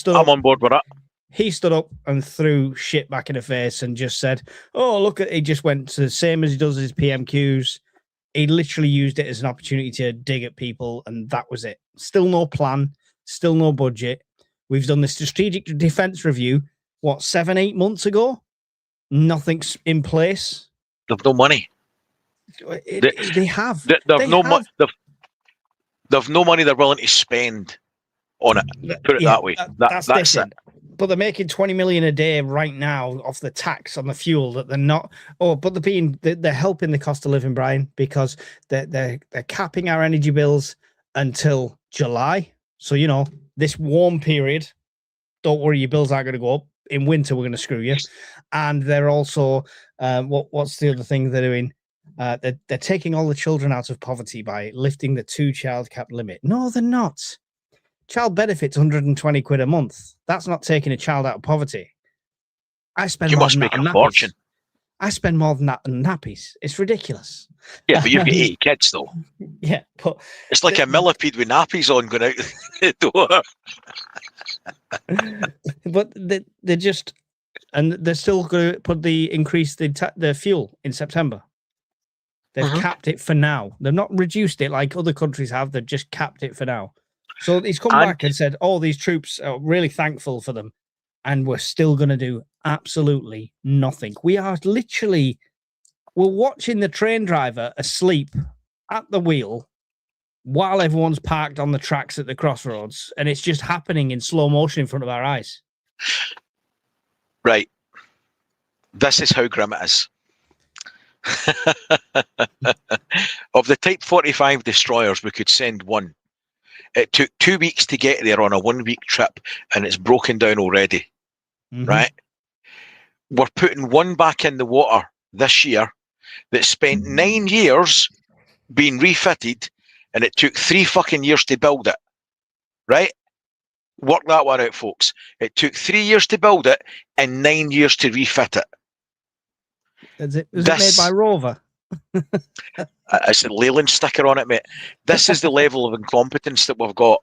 I'm on board with that. He stood up and threw shit back in her face and just said, "Oh, look at." He just went to the same as he does his PMQs. He literally used it as an opportunity to dig at people, and that was it. Still no plan, still no budget. We've done the strategic defense review, 7-8 months ago? Nothing's in place. They've no money. They have. They've no money they're willing to spend on it. Put it that way. That's it. But they're making 20 million a day right now off the tax on the fuel that they're not. Oh, but they're helping the cost of living, Brian, because they're capping our energy bills until July. So this warm period, don't worry, your bills aren't going to go up. In winter, we're going to screw you. And they're also what's the other thing they're doing? They're taking all the children out of poverty by lifting the 2-child cap limit. No, they're not. Child benefits 120 quid a month. That's not taking a child out of poverty. You must make a fortune. I spend more than that on nappies. It's ridiculous. Yeah, but you've got 8 kids though. Yeah, but it's like a millipede with nappies on going out the door. But they're just, and they're still going to increase the fuel in September. They've capped it for now. They've not reduced it like other countries have. They've just capped it for now. So he's come back and said, "Oh, these troops are really thankful for them, and we're still going to do absolutely nothing." We're watching the train driver asleep at the wheel while everyone's parked on the tracks at the crossroads, and it's just happening in slow motion in front of our eyes. Right. This is how grim it is. Of the Type 45 destroyers, we could send one. It took 2 weeks to get there on a 1-week trip, and it's broken down already. Right? We're putting one back in the water this year that spent 9 years being refitted, and it took 3 fucking years to build it. Right? Work that one out, folks. It took 3 years to build it and 9 years to refit it. Was it made by Rover? It's a Leyland sticker on it, mate. This is the level of incompetence that we've got.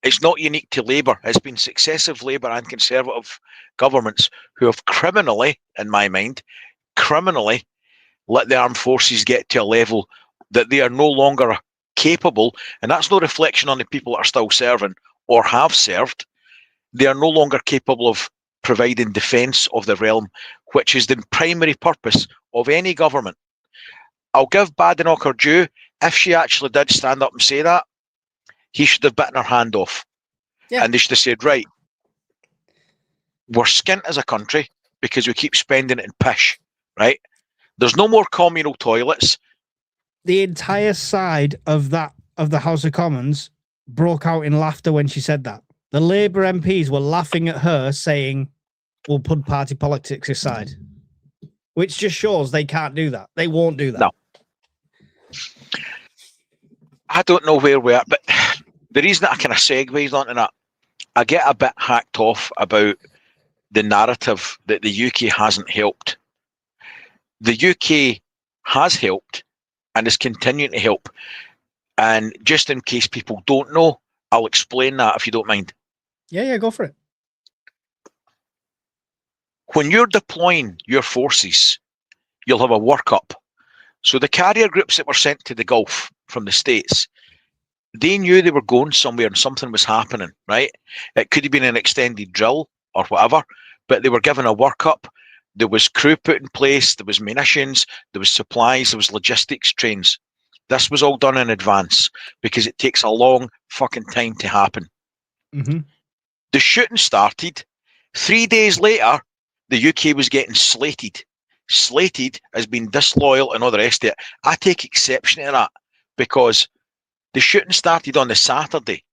It's not unique to Labour. It's been successive Labour and Conservative governments who have criminally, in my mind, let the armed forces get to a level that they are no longer capable, and that's no reflection on the people that are still serving or have served. They are no longer capable of providing defence of the realm, which is the primary purpose of any government. I'll give Badenoch her due. If she actually did stand up and say that, he should have bitten her hand off. Yeah. And they should have said, right, we're skint as a country because we keep spending it in pish, right? There's no more communal toilets. The entire side of the House of Commons broke out in laughter when she said that. The Labour MPs were laughing at her saying, we'll put party politics aside. Which just shows they can't do that. They won't do that. No. I don't know where we are, but the reason that I kind of segues onto that, I get a bit hacked off about the narrative that the UK hasn't helped. The UK has helped and is continuing to help. And just in case people don't know, I'll explain that if you don't mind. Yeah, go for it. When you're deploying your forces, you'll have a workup. So the carrier groups that were sent to the Gulf from the States, they knew they were going somewhere and something was happening, right? It could have been an extended drill or whatever, but they were given a workup. There was crew put in place, there was munitions, there was supplies, there was logistics trains. This was all done in advance because it takes a long fucking time to happen. Mm-hmm. The shooting started. 3 days later, the UK was getting slated. Slated as being disloyal and all the rest of it. I take exception to that because the shooting started on the Saturday.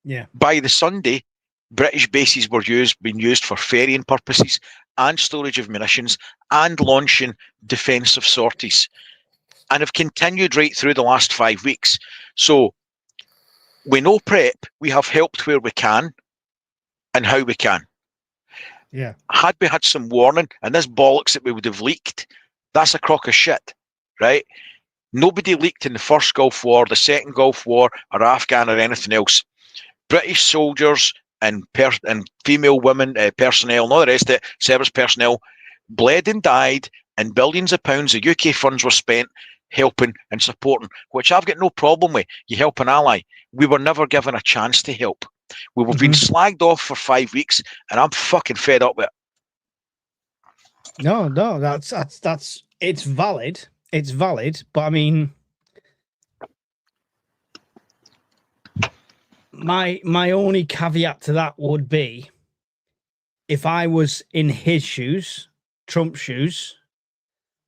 Yeah. By the Sunday, British bases were being used for ferrying purposes and storage of munitions and launching defensive sorties, and have continued right through the last 5 weeks. So we know prep, we have helped where we can and how we can. Yeah. Had we had some warning, and this bollocks that we would have leaked, that's a crock of shit, right? Nobody leaked in the first Gulf War, the second Gulf War, or Afghan or anything else. British soldiers and female women, personnel, and all the rest of it, service personnel, bled and died, and billions of pounds of UK funds were spent helping and supporting, which I've got no problem with. You help an ally. We were never given a chance to help. We've been slagged off for 5 weeks, and I'm fucking fed up with it. No, that's it's valid. It's valid, but I mean, my only caveat to that would be, if I was in his shoes, Trump's shoes,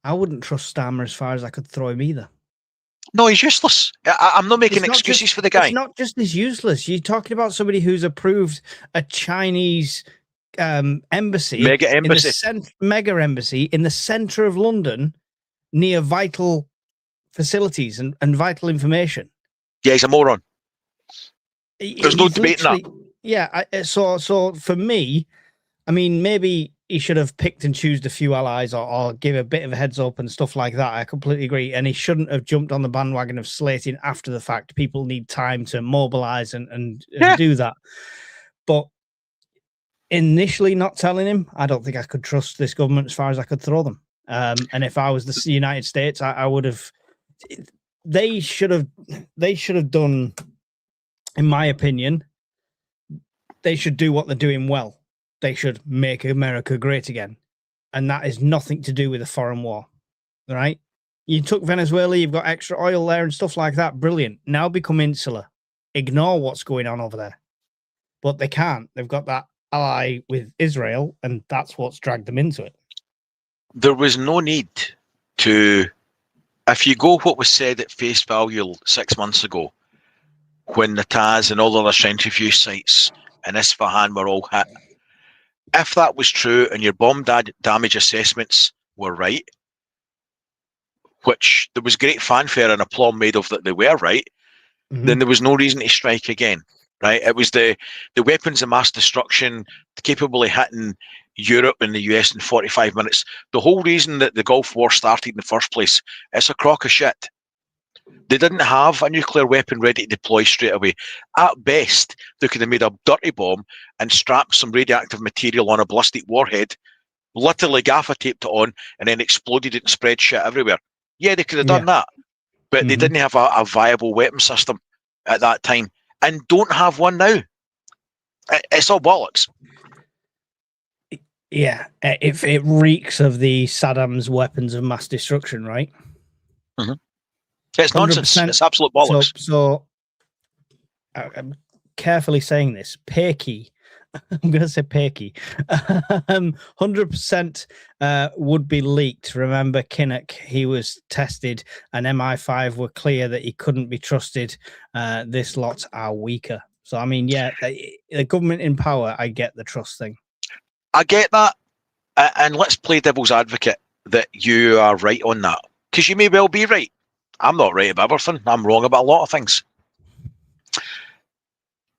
I wouldn't trust Starmer as far as I could throw him either. No, he's useless. I'm not making excuses for the guy. It's not just he's useless. You're talking about somebody who's approved a Chinese embassy, mega embassy, mega embassy in the centre of London, near vital facilities and vital information. Yeah, he's a moron. There's no debating that. Yeah, so for me, I mean, maybe he should have picked and choosed a few allies or give a bit of a heads up and stuff like that. I completely agree. And he shouldn't have jumped on the bandwagon of slating after the fact. People need time to mobilize and do that. But initially not telling him, I don't think I could trust this government as far as I could throw them. And if I was the United States, I would have. They should have done, in my opinion, they should do what they're doing well. They should make America great again. And that is nothing to do with a foreign war, right? You took Venezuela, you've got extra oil there and stuff like that. Brilliant. Now become insular. Ignore what's going on over there. But they can't. They've got that ally with Israel, and that's what's dragged them into it. There was no need to, if you go what was said at face value 6 months ago, when the Taz and all the other centrifuge sites in Isfahan were all hit, if that was true and your bomb damage assessments were right, which there was great fanfare and aplomb made of that they were right, then there was no reason to strike again, right? It was the weapons of mass destruction capable of hitting Europe and the US in 45 minutes. The whole reason that the Gulf War started in the first place, it's a crock of shit. They didn't have a nuclear weapon ready to deploy straight away. At best, they could have made a dirty bomb and strapped some radioactive material on a ballistic warhead, literally gaffer taped it on, and then exploded it and spread shit everywhere. Yeah, they could have done that, but they didn't have a viable weapon system at that time, and don't have one now. It's all bollocks. Yeah, if it reeks of the Saddam's weapons of mass destruction, right? It's nonsense. It's absolute bollocks. So I'm carefully saying this. Pakey, I'm going to say Pakey. 100% would be leaked. Remember Kinnock, he was tested, and MI5 were clear that he couldn't be trusted. This lot are weaker. So, I mean, yeah, the government in power, I get the trust thing. I get that. And let's play devil's advocate that you are right on that. Because you may well be right. I'm not right about everything. I'm wrong about a lot of things.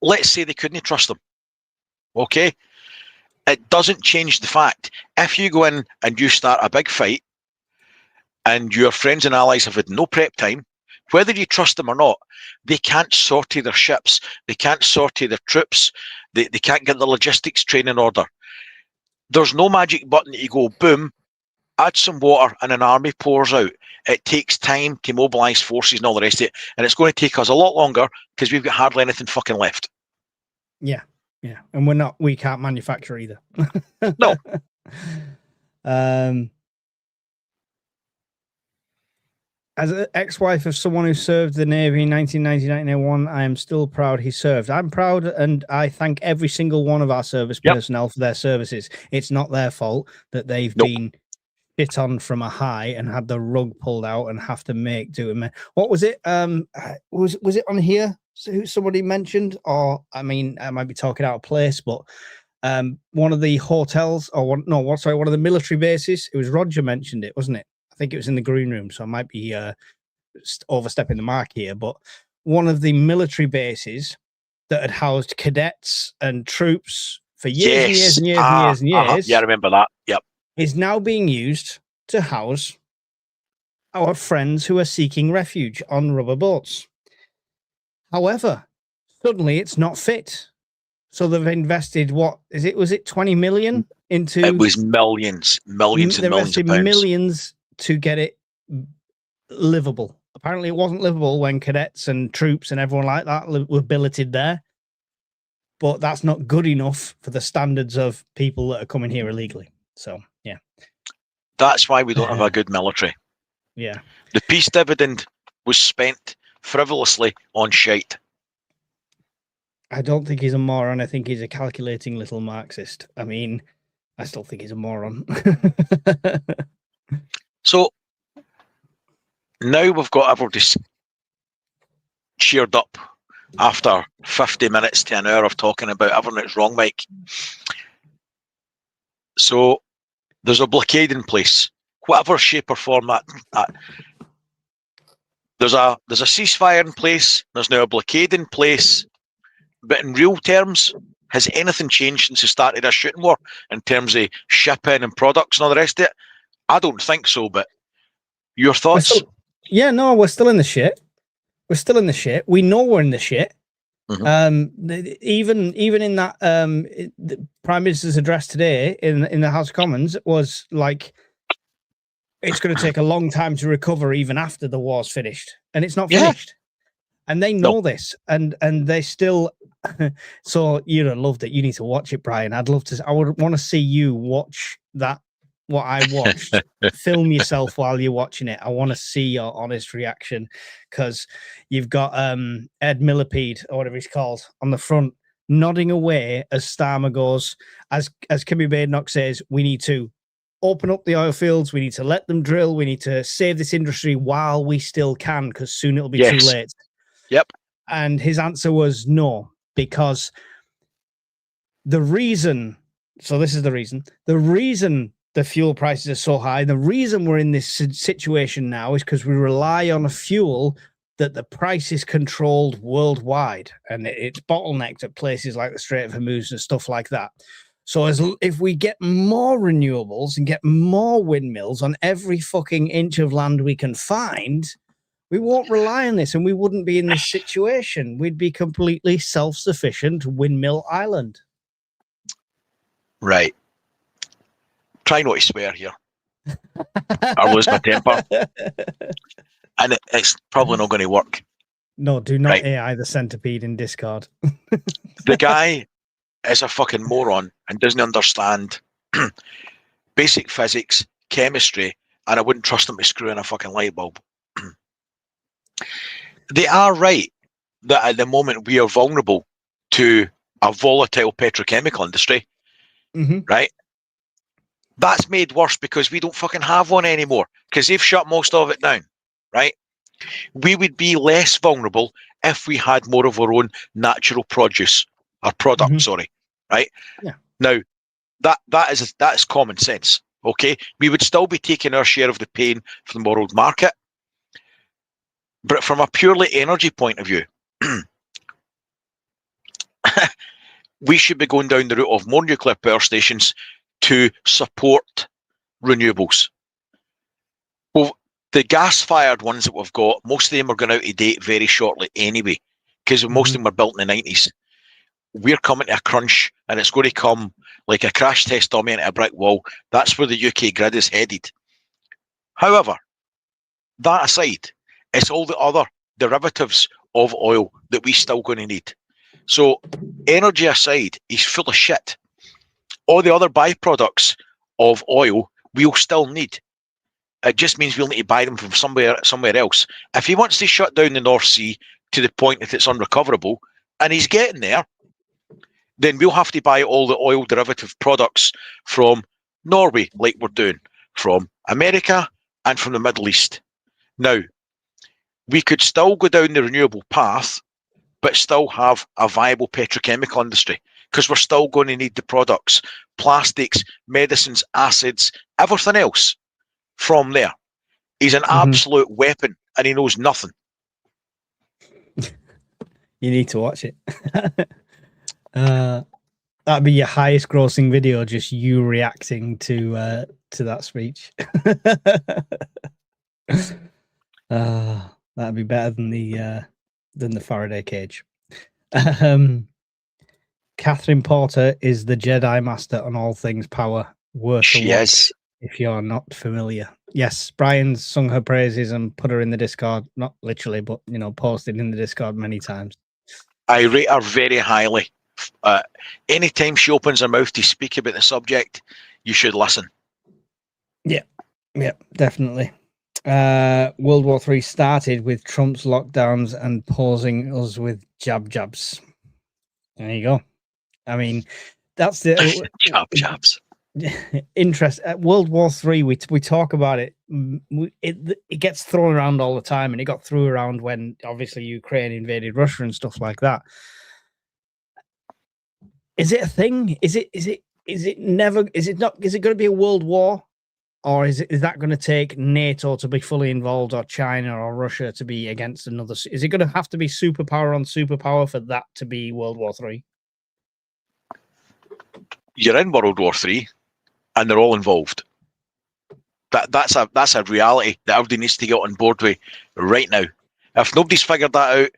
Let's say they couldn't trust them. Okay? It doesn't change the fact, if you go in and you start a big fight and your friends and allies have had no prep time, whether you trust them or not, they can't sortie their ships. They can't sortie their troops. They can't get the logistics train in order. There's no magic button that you go, boom, add some water and an army pours out. It takes time to mobilise forces and all the rest of it. And it's going to take us a lot longer because we've got hardly anything fucking left. Yeah. And we can't manufacture either. No. As an ex-wife of someone who served the Navy in 1990-1991, I am still proud he served. I'm proud, and I thank every single one of our service personnel for their services. It's not their fault that they've been hit on from a high and had the rug pulled out and have to make do. What was it? Was it on here? Who somebody mentioned? Or I mean, I might be talking out of place, but one of the hotels, or one of the military bases. It was Roger mentioned it, wasn't it? I think it was in the green room, so I might be overstepping the mark here. But one of the military bases that had housed cadets and troops for years and years and years and years and years. Yeah, I remember that. Yep. Is now being used to house our friends who are seeking refuge on rubber boats. However, suddenly it's not fit. So they've invested, what is it? Was it 20 million into? It was millions and millions of pounds. Millions to get it livable. Apparently it wasn't livable when cadets and troops and everyone like that were billeted there. But that's not good enough for the standards of people that are coming here illegally. So, yeah. That's why we don't have a good military. Yeah. The peace dividend was spent frivolously on shite. I don't think he's a moron. I think he's a calculating little Marxist. I mean, I still think he's a moron. So now we've got everybody cheered up after 50 minutes to an hour of talking about everything that's wrong, Mike. So there's a blockade in place, whatever shape or form that. There's a ceasefire in place. There's now a blockade in place. But in real terms, has anything changed since we started our shooting war in terms of shipping and products and all the rest of it? I don't think so, but your thoughts? We're still in the shit. We're still in the shit. We know we're in the shit. Mm-hmm. Even in that the Prime Minister's address today in the House of Commons was like, it's going to take a long time to recover even after the war's finished, and it's not finished. And they know this, and they still. So you'd have loved it. You need to watch it, Brian. I would want to see you watch that. What I watched. Film yourself while you're watching it. I want to see your honest reaction, because you've got Ed Millipede, or whatever he's called, on the front, nodding away as Starmer goes, as Kimmy Badenoch says, we need to open up the oil fields, we need to let them drill, we need to save this industry while we still can, because soon it'll be too late. Yep. And his answer was no, because the reason the fuel prices are so high, the reason we're in this situation now is because we rely on a fuel that the price is controlled worldwide, and it's bottlenecked at places like the Strait of Hormuz and stuff like that. So if we get more renewables and get more windmills on every fucking inch of land we can find, we won't rely on this, and we wouldn't be in this situation. We'd be completely self-sufficient windmill island. Right. Try not to swear here. I lose my temper. And it's probably not going to work. No, do not AI the centipede in Discord. The guy is a fucking moron and doesn't understand basic physics, chemistry, and I wouldn't trust him to screw in a fucking light bulb. They are right that at the moment we are vulnerable to a volatile petrochemical industry, right? That's made worse because we don't fucking have one anymore, because they've shut most of it down, right? We would be less vulnerable if we had more of our own natural produce or product, right? Yeah. Now, that's common sense, okay? We would still be taking our share of the pain from the world market, but from a purely energy point of view, we should be going down the route of more nuclear power stations to support renewables. Well, the gas-fired ones that we've got, most of them are going out of date very shortly anyway, because most of them were built in the 90s. We're coming to a crunch, and it's going to come like a crash test dummy into a brick wall. That's where the UK grid is headed. However, that aside, it's all the other derivatives of oil that we still going to need. So energy aside, he's full of shit. All the other byproducts of oil we'll still need. It just means we'll need to buy them from somewhere else. If he wants to shut down the North Sea to the point that it's unrecoverable, and he's getting there, then we'll have to buy all the oil derivative products from Norway, like we're doing, from America and from the Middle East. Now, we could still go down the renewable path, but still have a viable petrochemical industry, because we're still going to need the products, plastics, medicines, acids, everything else from there. He's an absolute weapon, and he knows nothing. You need to watch it. That'd be your highest grossing video, just you reacting to that speech. That'd be better than the Faraday cage. Catherine Porter is the Jedi Master on all things power. Worth a watch if you're not familiar. Yes, Brian's sung her praises and put her in the Discord, not literally, but posted in the Discord many times. I rate her very highly. Anytime she opens her mouth to speak about the subject, you should listen. Yeah, definitely. World War III started with Trump's lockdowns and pausing us with jabs. There you go. I mean, that's the jabs. Interest at World War III. We talk about it. It gets thrown around all the time, and it got thrown around when obviously Ukraine invaded Russia and stuff like that. Is it a thing? Is it never? Is it not? Is it going to be a world war, or is that going to take NATO to be fully involved, or China or Russia to be against another? Is it going to have to be superpower on superpower for that to be World War III? You're in World War III, and they're all involved. That's a reality that everybody needs to get on board with right now. If nobody's figured that out,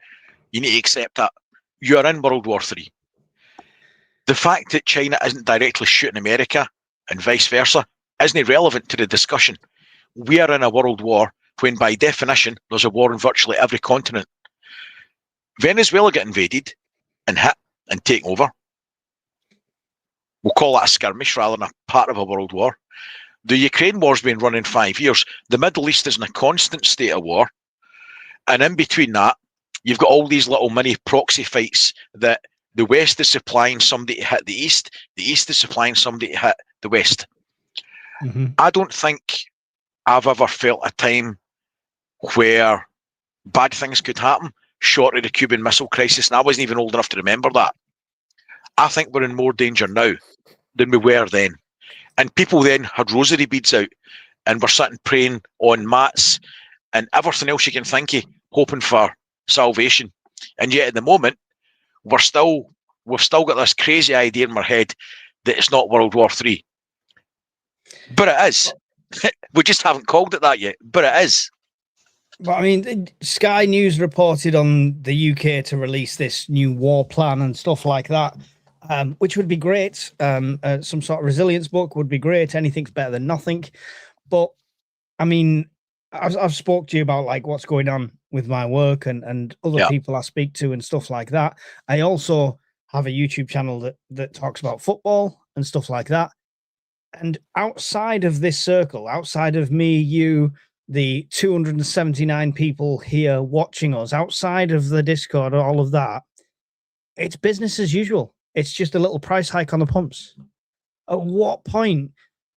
you need to accept that you are in World War III. The fact that China isn't directly shooting America and vice versa isn't relevant to the discussion. We are in a world war when, by definition, there's a war in virtually every continent. Venezuela got invaded and hit and taken over. We'll call that a skirmish rather than a part of a world war. The Ukraine war's been running 5 years. The Middle East is in a constant state of war. And in between that, you've got all these little mini proxy fights that the West is supplying somebody to hit the East is supplying somebody to hit the West. I don't think I've ever felt a time where bad things could happen short of the Cuban Missile Crisis, and I wasn't even old enough to remember that. I think we're in more danger now than we were then. And people then had rosary beads out and were sitting praying on mats and everything else you can think of, hoping for salvation. And yet at the moment, we've still got this crazy idea in our head that it's not World War III. But it is. We just haven't called it that yet, but it is. But I mean, Sky News reported on the UK to release this new war plan and stuff like that, which would be great. Some sort of resilience book would be great. Anything's better than nothing. But I mean, I've spoke to you about like what's going on with my work and other people I speak to and stuff like that. I also have a YouTube channel that talks about football and stuff like that. And outside of this circle, outside of me, you, the 279 people here watching us, outside of the Discord, all of that, it's business as usual. It's just a little price hike on the pumps. At what point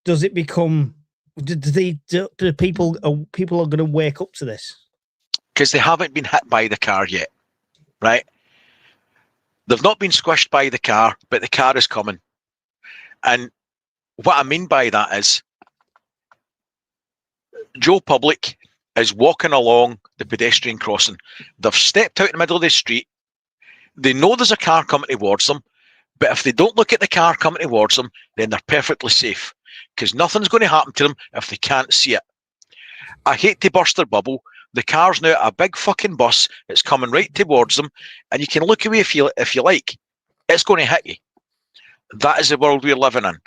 does it become? Do people are going to wake up to this? Because they haven't been hit by the car yet, right? They've not been squished by the car, but the car is coming. And what I mean by that is Joe Public is walking along the pedestrian crossing. They've stepped out in the middle of the street. They know there's a car coming towards them, but if they don't look at the car coming towards them, then they're perfectly safe because nothing's going to happen to them if they can't see it. I hate to burst their bubble. The car's now a big fucking bus. It's coming right towards them, and you can look away if you like. It's going to hit you. That is the world we're living in.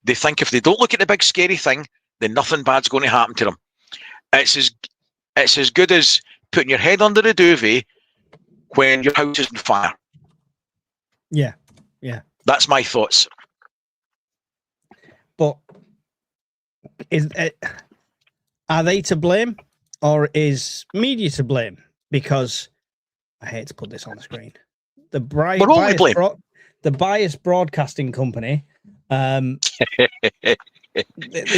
They think if they don't look at the big scary thing, then nothing bad's going to happen to them. It's as good as putting your head under the duvet when your house is on fire. Yeah. That's my thoughts. But are they to blame, or is media to blame? Because I hate to put this on the screen. The We're all to blame. The biased broadcasting company. They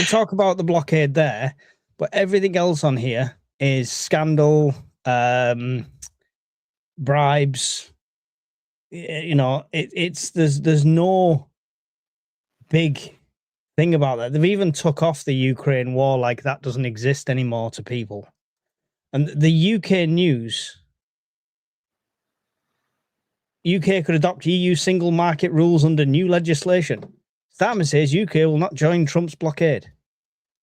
talk about the blockade there, but everything else on here is scandal, bribes. You know, there's no big thing about that. They've even took off the Ukraine war like that doesn't exist anymore to people. And the UK news, UK could adopt EU single market rules under new legislation. Starmer says UK will not join Trump's blockade.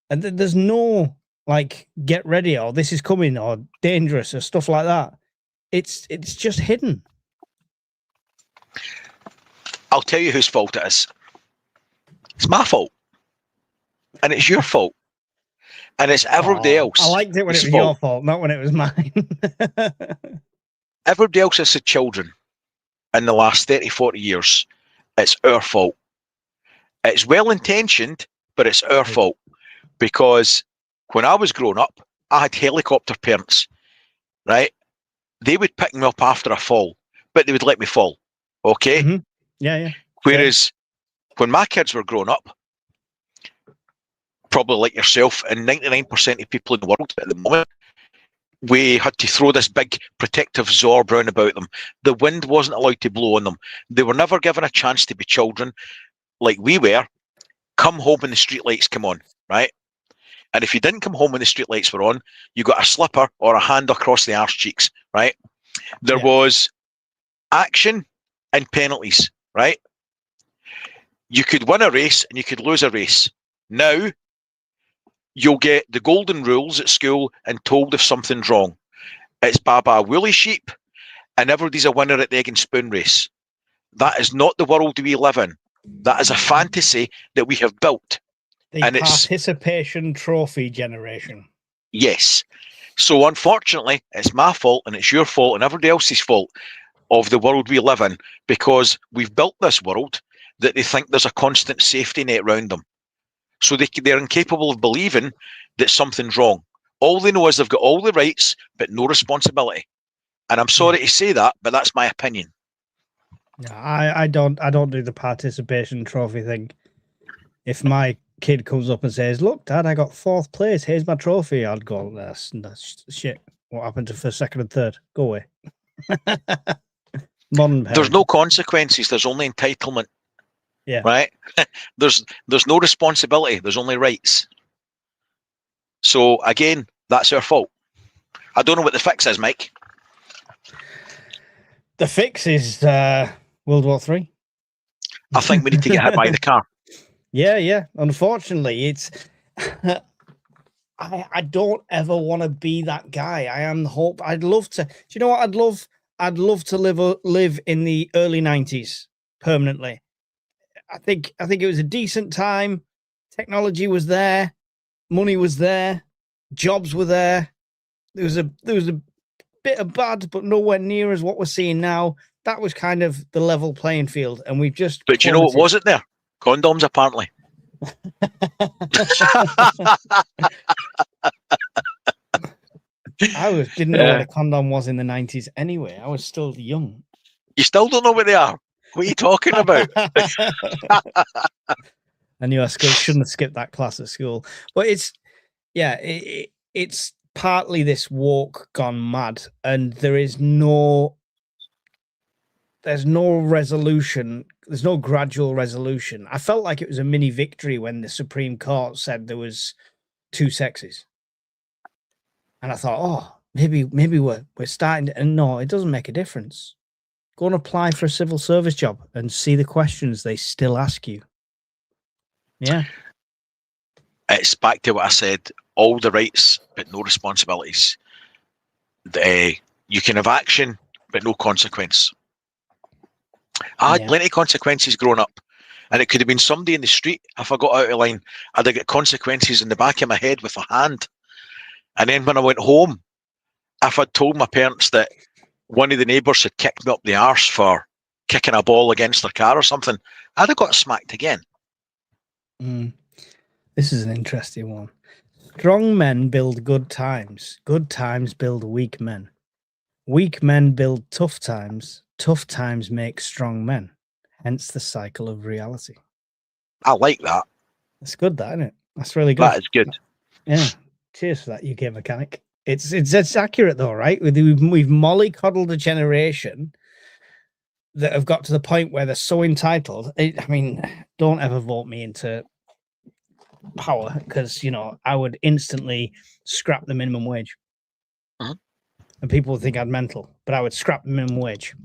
And there's no like get ready or this is coming or dangerous or stuff like that. It's just hidden. I'll tell you whose fault it is. It's my fault. And it's your fault. And it's everybody else. I liked it when it was your fault, not when it was mine. Everybody else has had children in the last 30, 40 years. It's our fault. It's well-intentioned, but it's our fault. Because when I was growing up, I had helicopter parents, right? They would pick me up after a fall, but they would let me fall. Okay? Mm-hmm. Yeah. Whereas when my kids were growing up, probably like yourself and 99% of people in the world at the moment, we had to throw this big protective zorb round about them. The wind wasn't allowed to blow on them. They were never given a chance to be children like we were. Come home when the street lights come on, right? And if you didn't come home when the street lights were on, you got a slipper or a hand across the arse cheeks, right? There was action and penalties, right? You could win a race and you could lose a race. Now, you'll get the golden rules at school and told if something's wrong. It's Baba Woolly Sheep and everybody's a winner at the egg and spoon race. That is not the world we live in. That is a fantasy that we have built. The and participation trophy generation. Yes. So unfortunately, it's my fault and it's your fault and everybody else's fault of the world we live in, because we've built this world that they think there's a constant safety net around them. So they're incapable of believing that something's wrong. All they know is they've got all the rights, but no responsibility. And I'm sorry to say that, but that's my opinion. No, I don't do the participation trophy thing. If my kid comes up and says, "Look, Dad, I got 4th place. Here's my trophy," I'd go, "That's shit. What happened to first, second, and third? Go away." Modern parent. There's no consequences. There's only entitlement. Yeah. Right. There's no responsibility. There's only rights. So again, that's our fault. I don't know what the fix is, Mike. The fix is World War III. I think we need to get hit by the car. Yeah. Unfortunately, it's. I don't ever want to be that guy. I am the hope. I'd love to. Do you know what I'd love? I'd love to live in the early 90s permanently. I think it was a decent time. Technology was there, money was there, jobs were there. There was a bit of bad, but nowhere near as what we're seeing now. That was kind of the level playing field, and we've just. But you know what wasn't there? Condoms, apparently. Didn't know what a condom was in the 90s anyway. I was still young. You still don't know what they are? What are you talking about? I knew I shouldn't have skipped that class at school. But it's partly this woke gone mad, and there's no resolution. There's no gradual resolution. I felt like it was a mini victory when the Supreme Court said there was 2 sexes. And I thought, oh, maybe we're starting to, and no, it doesn't make a difference. Go and apply for a civil service job and see the questions they still ask you. Yeah. It's back to what I said, all the rights, but no responsibilities. You can have action, but no consequence. I had plenty of consequences growing up. And it could have been somebody in the street. If I got out of line, I'd have got consequences in the back of my head with a hand. And then when I went home, if I'd told my parents that one of the neighbours had kicked me up the arse for kicking a ball against their car or something, I'd have got smacked again. This is an interesting one. Strong men build good times. Good times build weak men. Weak men build tough times. Tough times make strong men. Hence the cycle of reality. I like that. That's good, that, isn't it? That's really good. That is good. Yeah. Cheers for that, UK mechanic. It's accurate though, right? We've mollycoddled a generation that have got to the point where they're so entitled. I mean, don't ever vote me into power, because I would instantly scrap the minimum wage. And people would think I'd mental, but I would scrap the minimum wage.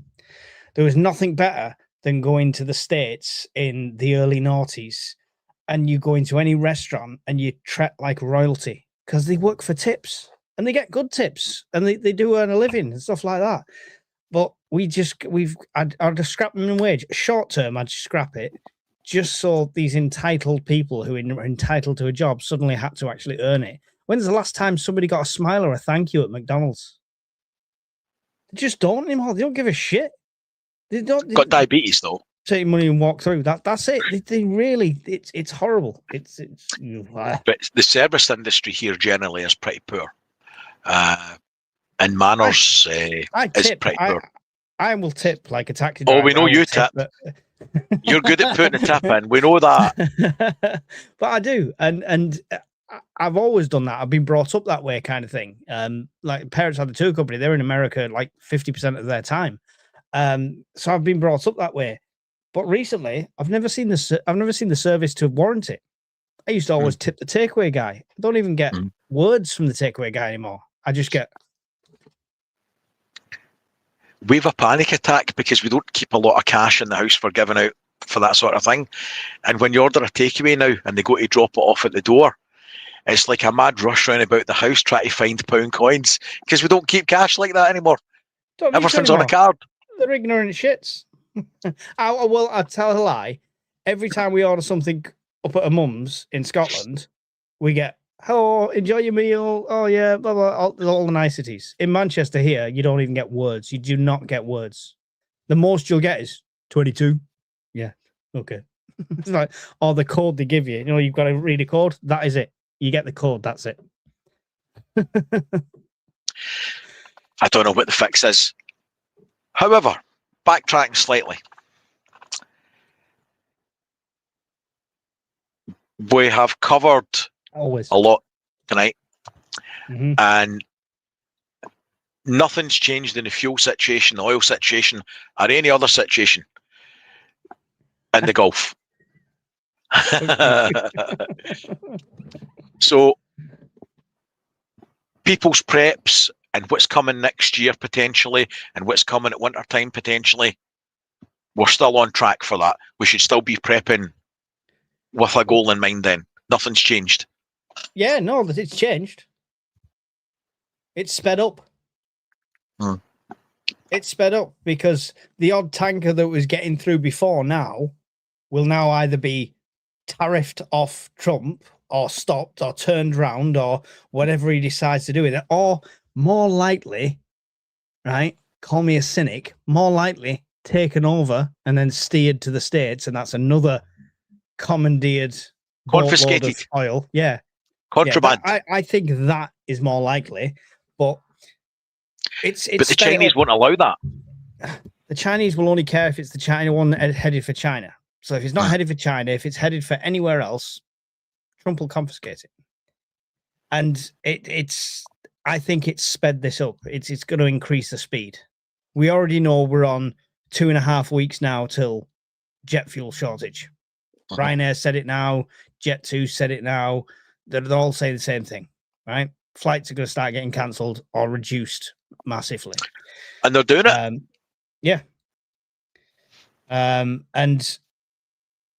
There was nothing better than going to the States in the early noughties, and you go into any restaurant and you treat like royalty, because they work for tips and they get good tips and they do earn a living and stuff like that. But I'd just scrap the minimum wage. Short term, I'd scrap it, just so these entitled people who are entitled to a job suddenly had to actually earn it. When's the last time somebody got a smile or a thank you at McDonald's? They just don't anymore. They don't give a shit. They got diabetes though. Take money and walk through. That's it. They really, it's horrible. It's But the service industry here generally is pretty poor. And manners is pretty poor. I will tip like a taxi driver. Oh, we know you tip. But... You're good at putting a tip in. We know that. But I do, and I've always done that. I've been brought up that way, kind of thing. Like parents had the tour company. They're in America like 50% of their time. So I've been brought up that way. But recently, I've never seen the service to warrant it. I used to always tip the takeaway guy. I don't even get words from the takeaway guy anymore. I just get. We have a panic attack because we don't keep a lot of cash in the house for giving out for that sort of thing. And when you order a takeaway now and they go to drop it off at the door, it's like a mad rush round about the house trying to find pound coins because we don't keep cash like that anymore. Everything's on a card. They're ignorant shits. I'll tell a lie. Every time we order something up at a mum's in Scotland, we get, "Oh, enjoy your meal. Oh yeah, blah blah." All the niceties. In Manchester here, you don't even get words. You do not get words. The most you'll get is 22. Yeah, okay. It's like, or the code they give you. You've got to read a code. That is it. You get the code. That's it. I don't know what the fix is. However, backtracking slightly. We have covered a lot tonight, and nothing's changed in the fuel situation, the oil situation, or any other situation in the Gulf. So, people's preps and what's coming next year potentially, and what's coming at winter time potentially, we're still on track for that. We should still be prepping with a goal in mind then. Nothing's changed. Yeah, no, it's changed. It's sped up. It's sped up because the odd tanker that was getting through before now will now either be tariffed off Trump or stopped or turned round or whatever he decides to do with it. Or more likely, right, call me a cynic, more likely taken over and then steered to the States, and that's another commandeered confiscated oil. Yeah. Contraband. Yeah, I think that is more likely, but it's but the Chinese won't allow that. The Chinese will only care if it's the China one headed for China. So if it's not headed for China, if it's headed for anywhere else, Trump will confiscate it. And I think it's sped this up. It's going to increase the speed. We already know we're on 2.5 weeks now till jet fuel shortage. Ryanair said it now. Jet2 said it now. They're all saying the same thing, right? Flights are going to start getting cancelled or reduced massively. And they're doing it. Yeah. And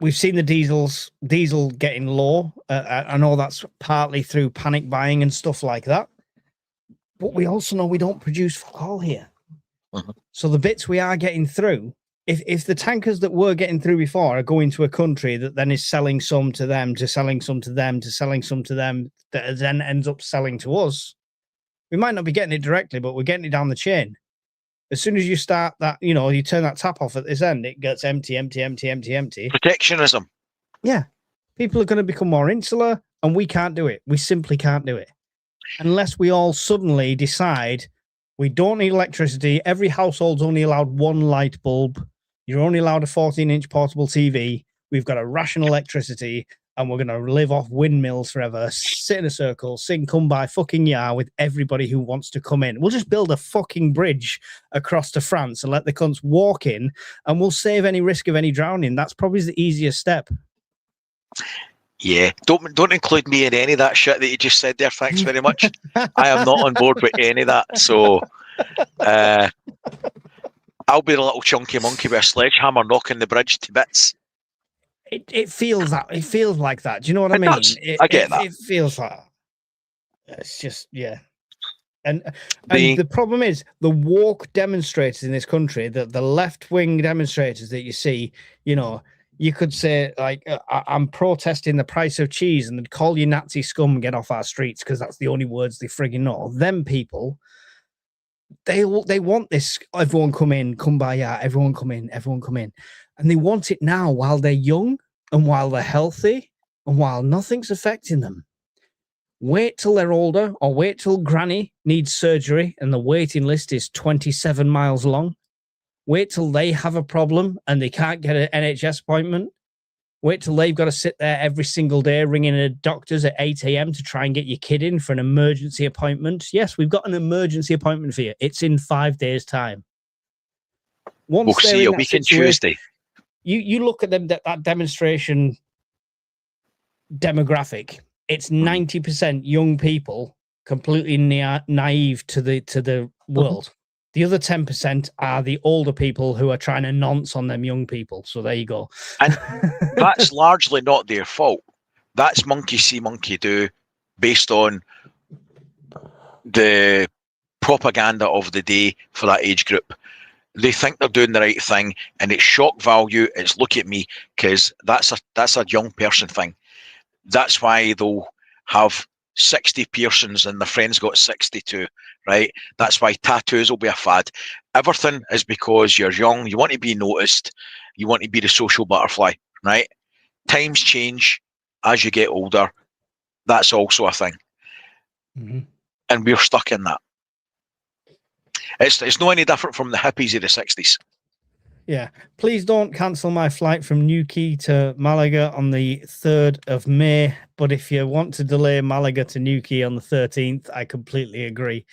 we've seen the diesel getting low. I know that's partly through panic buying and stuff like that. But we also know we don't produce fuck all here. So the bits we are getting through, if the tankers that were getting through before are going to a country that then is selling some to them, to selling some to them, to selling some to them, that then ends up selling to us, we might not be getting it directly, but we're getting it down the chain. As soon as you start that, you turn that tap off at this end, it gets empty. Protectionism. Yeah. People are going to become more insular, and we can't do it. We simply can't do it. Unless we all suddenly decide we don't need electricity. Every household's only allowed one light bulb. You're only allowed a 14-inch portable TV. We've got to ration electricity, and we're going to live off windmills forever, sit in a circle, sing Kumbaya fucking Ya with everybody who wants to come in. We'll just build a fucking bridge across to France and let the cunts walk in, and we'll save any risk of any drowning. That's probably the easiest step. Yeah, don't include me in any of that shit that you just said there. Thanks very much. I am not on board with any of that. So I'll be the little chunky monkey with a sledgehammer knocking the bridge to bits. It feels that. It feels like that. Do you know what I mean? I get that. It feels like that. It's just, yeah. And the problem is the woke demonstrators in this country, the left-wing demonstrators that you see, you know, you could say, like, I'm protesting the price of cheese, and they'd call you Nazi scum and get off our streets because that's the only words they frigging know. Them people, they want this, everyone come in, Kumbaya, everyone come in, everyone come in. And they want it now while they're young and while they're healthy and while nothing's affecting them. Wait till they're older, or wait till granny needs surgery and the waiting list is 27 miles long. Wait till they have a problem and they can't get an NHS appointment. Wait till they've got to sit there every single day ringing a doctor's at 8 a.m. to try and get your kid in for an emergency appointment. Yes, we've got an emergency appointment for you. It's in 5 days' time. We'll see a week on Tuesday. You look at them, that demonstration demographic. It's 90% young people, completely naive to the world. The other 10% are the older people who are trying to nonce on them young people. So there you go. And that's largely not their fault. That's monkey see, monkey do, based on the propaganda of the day for that age group. They think they're doing the right thing, and it's shock value. It's look at me, because that's a young person thing. That's why they'll have 60 piercings and their friends got 62, right? That's why tattoos will be a fad. Everything is because you're young, you want to be noticed, you want to be the social butterfly, right? Times change as you get older. That's also a thing. Mm-hmm. And we're stuck in that. It's no any different from the hippies of the 60s. Yeah. Please don't cancel my flight from Newquay to Malaga on the 3rd of May. But if you want to delay Malaga to Newquay on the 13th, I completely agree.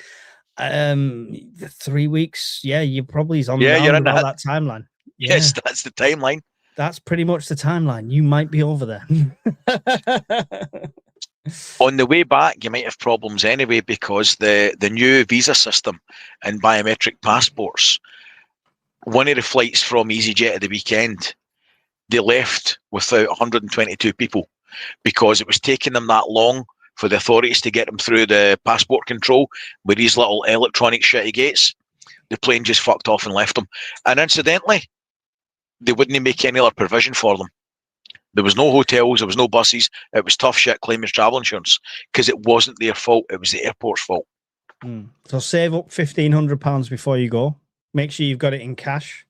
3 weeks, yeah, you're probably on you're in about that timeline. Yeah. Yes, that's the timeline. That's pretty much the timeline. You might be over there. On the way back, you might have problems anyway, because the new visa system and biometric passports, one of the flights from EasyJet at the weekend, they left without 122 people because it was taking them that long for the authorities to get them through the passport control with these little electronic shitty gates. The plane just fucked off and left them. And incidentally, they wouldn't make any other provision for them. There was no hotels, there was no buses. It was tough shit claiming travel insurance because it wasn't their fault. It was the airport's fault. So save up £1,500 before you go. Make sure you've got it in cash,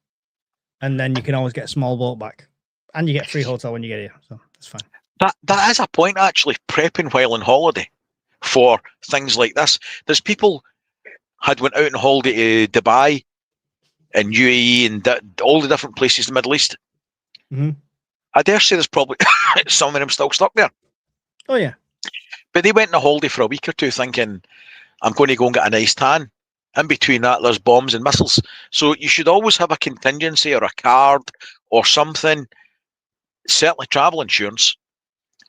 and then you can always get a small boat back, and you get free hotel when you get here. So that's fine. That is a point, actually, prepping while on holiday for things like this. There's people had went out on holiday to Dubai and UAE and all the different places in the Middle East. Mm-hmm. I dare say there's probably some of them still stuck there. Oh, yeah. But they went on a holiday for a week or two thinking, I'm going to go and get a nice tan. In between that, there's bombs and missiles. So you should always have a contingency or a card or something, certainly travel insurance,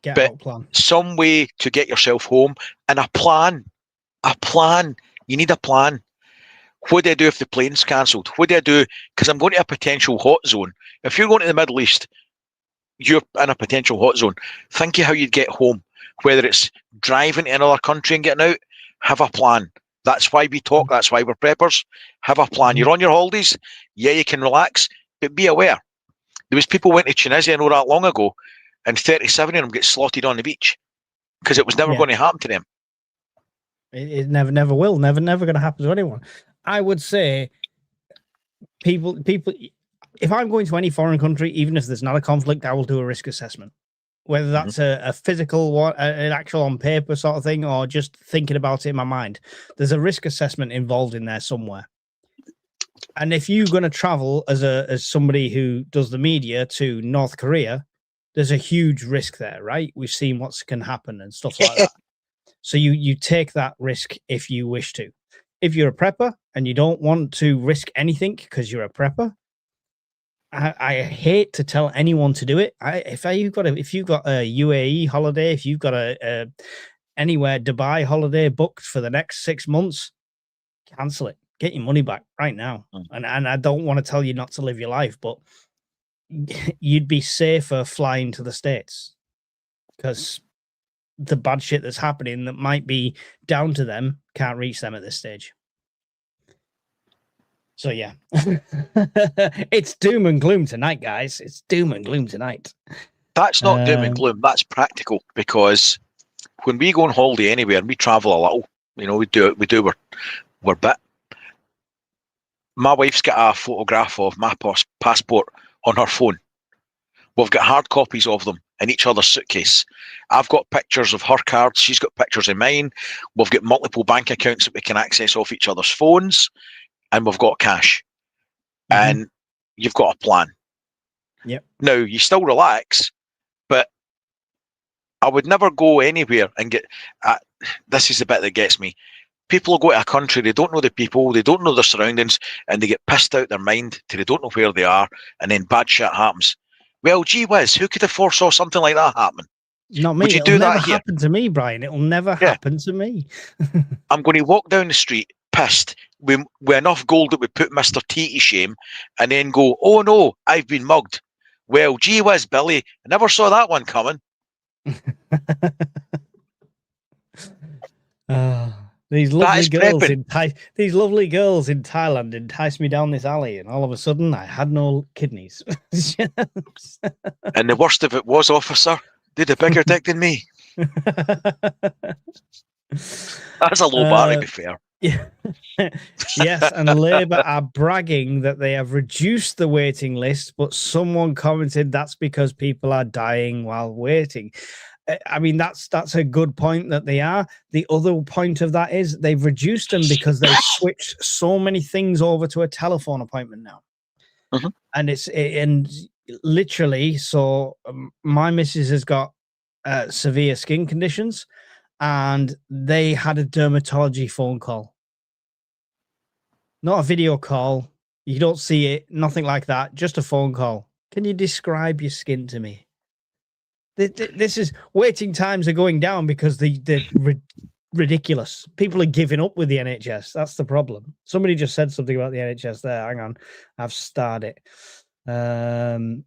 but plan. Some way to get yourself home, and a plan. A plan. You need a plan. What do I do if the plane's cancelled? What do I do? Because I'm going to a potential hot zone. If you're going to the Middle East, you're in a potential hot zone. Think of how you'd get home. Whether it's driving to another country and getting out, have a plan. That's why we talk. That's why we're preppers. Have a plan. You're on your holidays. Yeah, you can relax, but be aware. There was people went to Tunisia not that long ago, and 37 of them get slotted on the beach because it was never going to happen to them. It never will. Never going to happen to anyone. I would say people. If I'm going to any foreign country, even if there's not a conflict, I will do a risk assessment. whether that's a physical one, an actual on paper sort of thing, or just thinking about it in my mind. There's a risk assessment involved in there somewhere. And if you're going to travel as somebody who does the media to North Korea, there's a huge risk there, right? We've seen what can happen and stuff like that. So you take that risk if you wish to. If you're a prepper and you don't want to risk anything because you're a prepper, I hate to tell anyone to do it. If you've got a UAE holiday, if you've got a anywhere Dubai holiday booked for the next 6 months, cancel it. Get your money back right now. And I don't want to tell you not to live your life, but you'd be safer flying to the States because the bad shit that's happening that might be down to them can't reach them at this stage. So yeah, it's doom and gloom tonight, guys. It's doom and gloom tonight. That's not doom and gloom. That's practical, because when we go on holiday anywhere and we travel a little, we do our bit. My wife's got a photograph of my passport on her phone. We've got hard copies of them in each other's suitcase. I've got pictures of her cards. She's got pictures of mine. We've got multiple bank accounts that we can access off each other's phones, and we've got cash. And you've got a plan. Yep. Now, you still relax, but I would never go anywhere and get... this is the bit that gets me. People will go to a country, they don't know the people, they don't know their surroundings, and they get pissed out their mind till they don't know where they are, and then bad shit happens. Well, gee whiz, who could have foresaw something like that happening? Not me. Would you It'll do never that here? happen to me, Brian. It'll never happen to me. I'm going to walk down the street pissed with enough gold that would put Mr. T to shame, and then go, oh no, I've been mugged. Well, gee whiz, Billy, I never saw that one coming. These lovely girls in Thailand enticed me down this alley, and all of a sudden I had no kidneys. And the worst of it was, officer, they'd a bigger dick than me. That's a low bar, to be fair. Yeah. Yes, and Labour are bragging that they have reduced the waiting list, but someone commented that's because people are dying while waiting. I mean, that's a good point that they are. The other point of that is they've reduced them because they've switched so many things over to a telephone appointment now. And literally, so my missus has got severe skin conditions, and they had a dermatology phone call. Not a video call. You don't see it, nothing like that, just a phone call. Can you describe your skin to me? This is waiting times are going down because they're ridiculous. People are giving up with the NHS. That's the problem. Somebody just said something about the NHS there. Hang on, I've started it.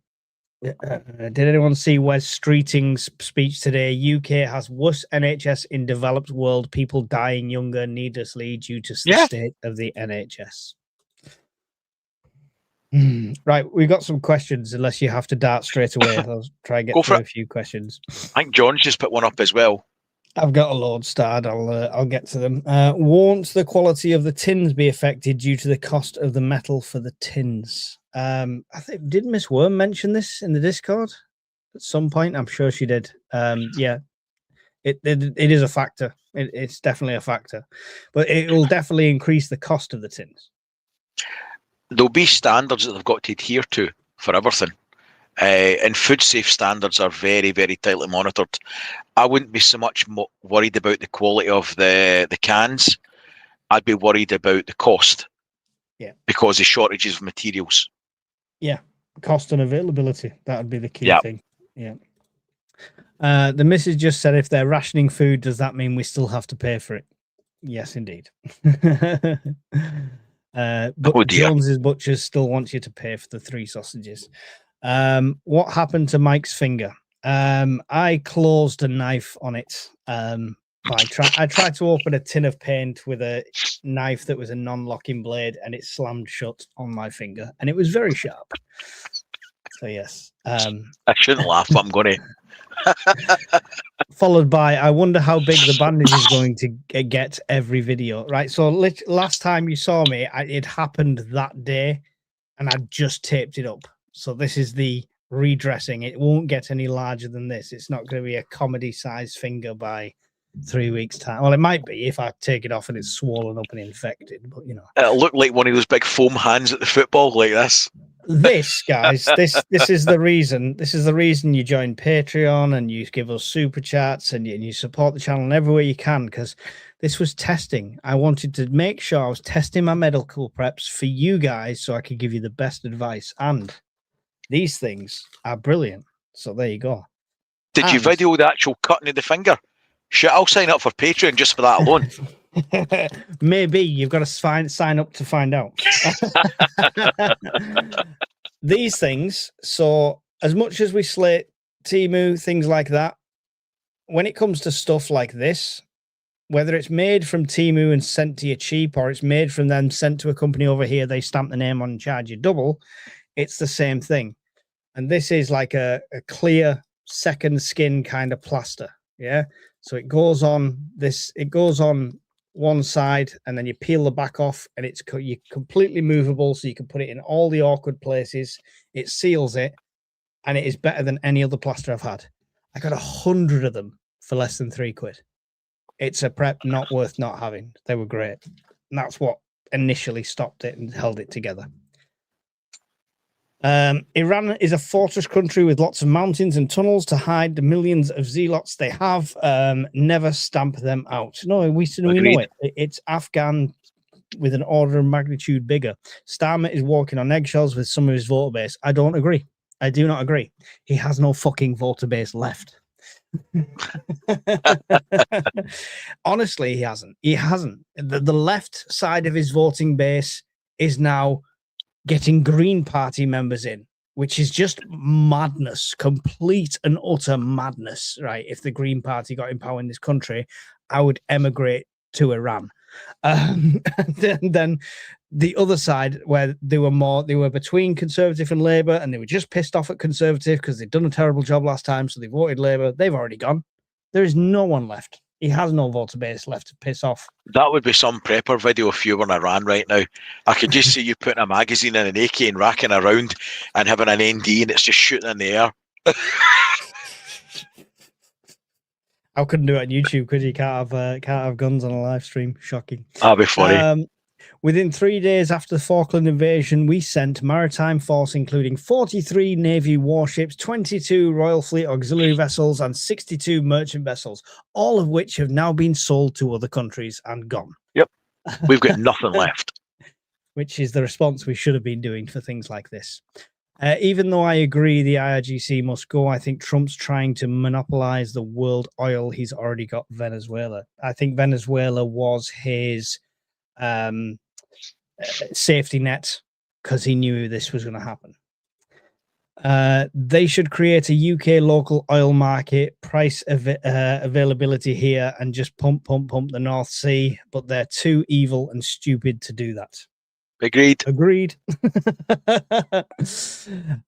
Did anyone see Wes Streeting's speech today? UK has worse NHS in developed world. People dying younger needlessly due to the state of the NHS. Right, we've got some questions. Unless you have to dart straight away, I'll try and get through a few questions. I think John's just put one up as well. I've got a load starred. I'll get to them. Won't the quality of the tins be affected due to the cost of the metal for the tins? I think did Miss Worm mention this in the Discord at some point? I'm sure she did. Yeah, it is a factor. It's definitely a factor, but it will definitely increase the cost of the tins. There'll be standards that they've got to adhere to for everything. And food safe standards are very, very tightly monitored. I wouldn't be so much worried about the quality of the cans. I'd be worried about the cost. Yeah. Because of shortages of materials. Yeah. Cost and availability. That would be the key thing. Yeah. The missus just said, if they're rationing food, does that mean we still have to pay for it? Yes, indeed. But Jones's Butchers still wants you to pay for the 3 sausages. What happened to Mike's finger? I closed a knife on it. I tried to open a tin of paint with a knife that was a non-locking blade, and it slammed shut on my finger, and it was very sharp. So yes. I shouldn't laugh, but I'm going to. Followed by, I wonder how big the bandage is going to get every video. Right. So last time you saw me, it happened that day, and I just taped it up. So this is the redressing. It won't get any larger than this. It's not going to be a comedy-sized finger by 3 weeks' time. Well, it might be if I take it off and it's swollen up and infected, but It'll look like one of those big foam hands at the football, like this. This, guys, this is the reason. This is the reason you join Patreon and you give us super chats and you support the channel in every way you can, because this was testing. I wanted to make sure I was testing my medical preps for you guys so I could give you the best advice. And these things are brilliant. So there you go. Did you video the actual cutting of the finger? Shit, I'll sign up for Patreon just for that alone. Maybe you've got to sign up to find out. These things, so as much as we slate Temu, things like that, when it comes to stuff like this, whether it's made from Temu and sent to you cheap, or it's made from them, sent to a company over here, they stamp the name on and charge you double, it's the same thing. And this is like a clear second skin kind of plaster. Yeah. So it goes on one side and then you peel the back off and you're completely movable. So you can put it in all the awkward places. It seals it and it is better than any other plaster I've had. I got 100 of them for less than £3. It's a prep not worth not having. They were great. And that's what initially stopped it and held it together. Iran is a fortress country with lots of mountains and tunnels to hide the millions of zealots they have. Never stamp them out. No, we know it. It's Afghan with an order of magnitude bigger. Starmer is walking on eggshells with some of his voter base. I don't agree. I do not agree. He has no fucking voter base left. Honestly, he hasn't. He hasn't. The left side of his voting base is now getting Green Party members in, which is just madness, complete and utter madness, right? If the Green Party got in power in this country, I would emigrate to Iran. And then the other side, where they were between Conservative and Labour, and they were just pissed off at Conservative because they'd done a terrible job last time, so they voted Labour. They've already gone. There is no one left. He has no voter base left to piss off. That would be some prepper video if you were in Iran right now. I could just see you putting a magazine in an AK and racking around and having an ND and it's just shooting in the air. I couldn't do it on YouTube because you can't have guns on a live stream. Shocking. That'd be funny. Within 3 days after the Falkland invasion, we sent maritime force, including 43 Navy warships, 22 Royal Fleet auxiliary vessels, and 62 merchant vessels, all of which have now been sold to other countries and gone. Yep. We've got nothing left. Which is the response we should have been doing for things like this. Even though I agree the IRGC must go, I think Trump's trying to monopolize the world oil. He's already got Venezuela. I think Venezuela was his safety net because he knew this was going to happen. They should create a UK local oil market, price availability here, and just pump the North Sea. But they're too evil and stupid to do that. Agreed.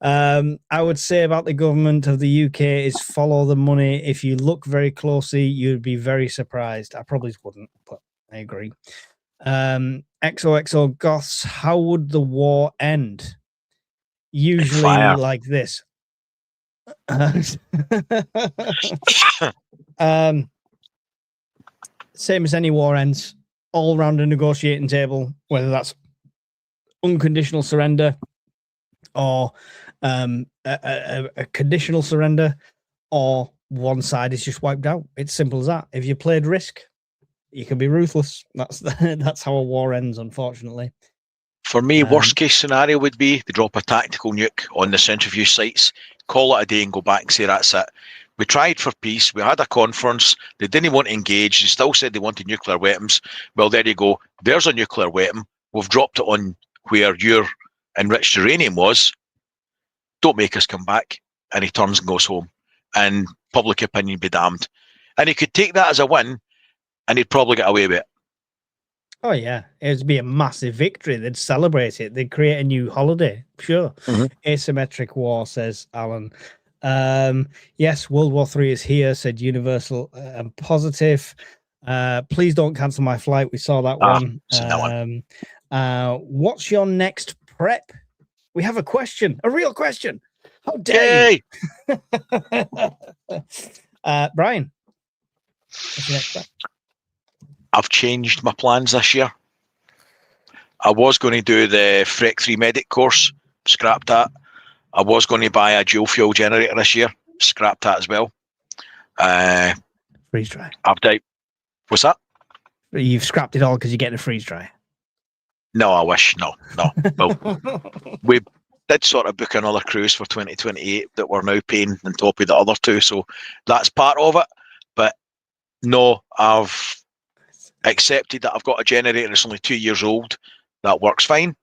I would say about the government of the UK is follow the money. If you look very closely, you'd be very surprised. I probably wouldn't, but I agree. XOXO Goths, how would the war end? Usually like this. Same as any war ends, all round a negotiating table, whether that's unconditional surrender or a conditional surrender, or one side is just wiped out. It's simple as that. If you played Risk, you can be ruthless. That's how a war ends, unfortunately. For me, worst case scenario would be they drop a tactical nuke on the centrifuge sites, call it a day and go back and say that's it. We tried for peace. We had a conference. They didn't want to engage. They still said they wanted nuclear weapons. Well, there you go. There's a nuclear weapon. We've dropped it on where your enriched uranium was. Don't make us come back. And he turns and goes home. And public opinion be damned. And he could take that as a win, and he'd probably get away with it. Oh, yeah. It would be a massive victory. They'd celebrate it. They'd create a new holiday. Sure. Asymmetric war, says Alan. Yes, World War III is here, said Universal and Positive. Please don't cancel my flight. We saw that one. What's your next prep? We have a question, a real question. How dare Yay! you? Brian, what's your next step? I've changed my plans this year. I was going to do the Freck 3 Medic course, scrapped that. I was going to buy a dual fuel generator this year, scrapped that as well. Freeze dry. Update. What's that? You've scrapped it all because you're getting a freeze dry. No, I wish. No. Well, we did sort of book another cruise for 2028 that we're now paying on top of the other two, so that's part of it. But no, I've accepted that I've got a generator that's only 2 years old. That works fine.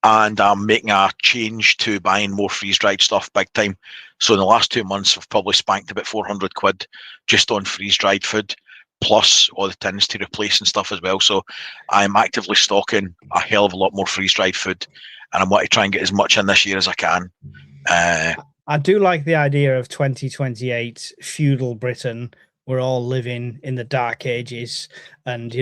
And I'm making a change to buying more freeze-dried stuff big time. So in the last 2 months, I've probably spanked about 400 quid just on freeze-dried food, plus all the tins to replace and stuff as well. So I'm actively stocking a hell of a lot more freeze-dried food, and I want to try and get as much in this year as I can. I do like the idea of 2028 feudal Britain. We're all living in the dark ages, and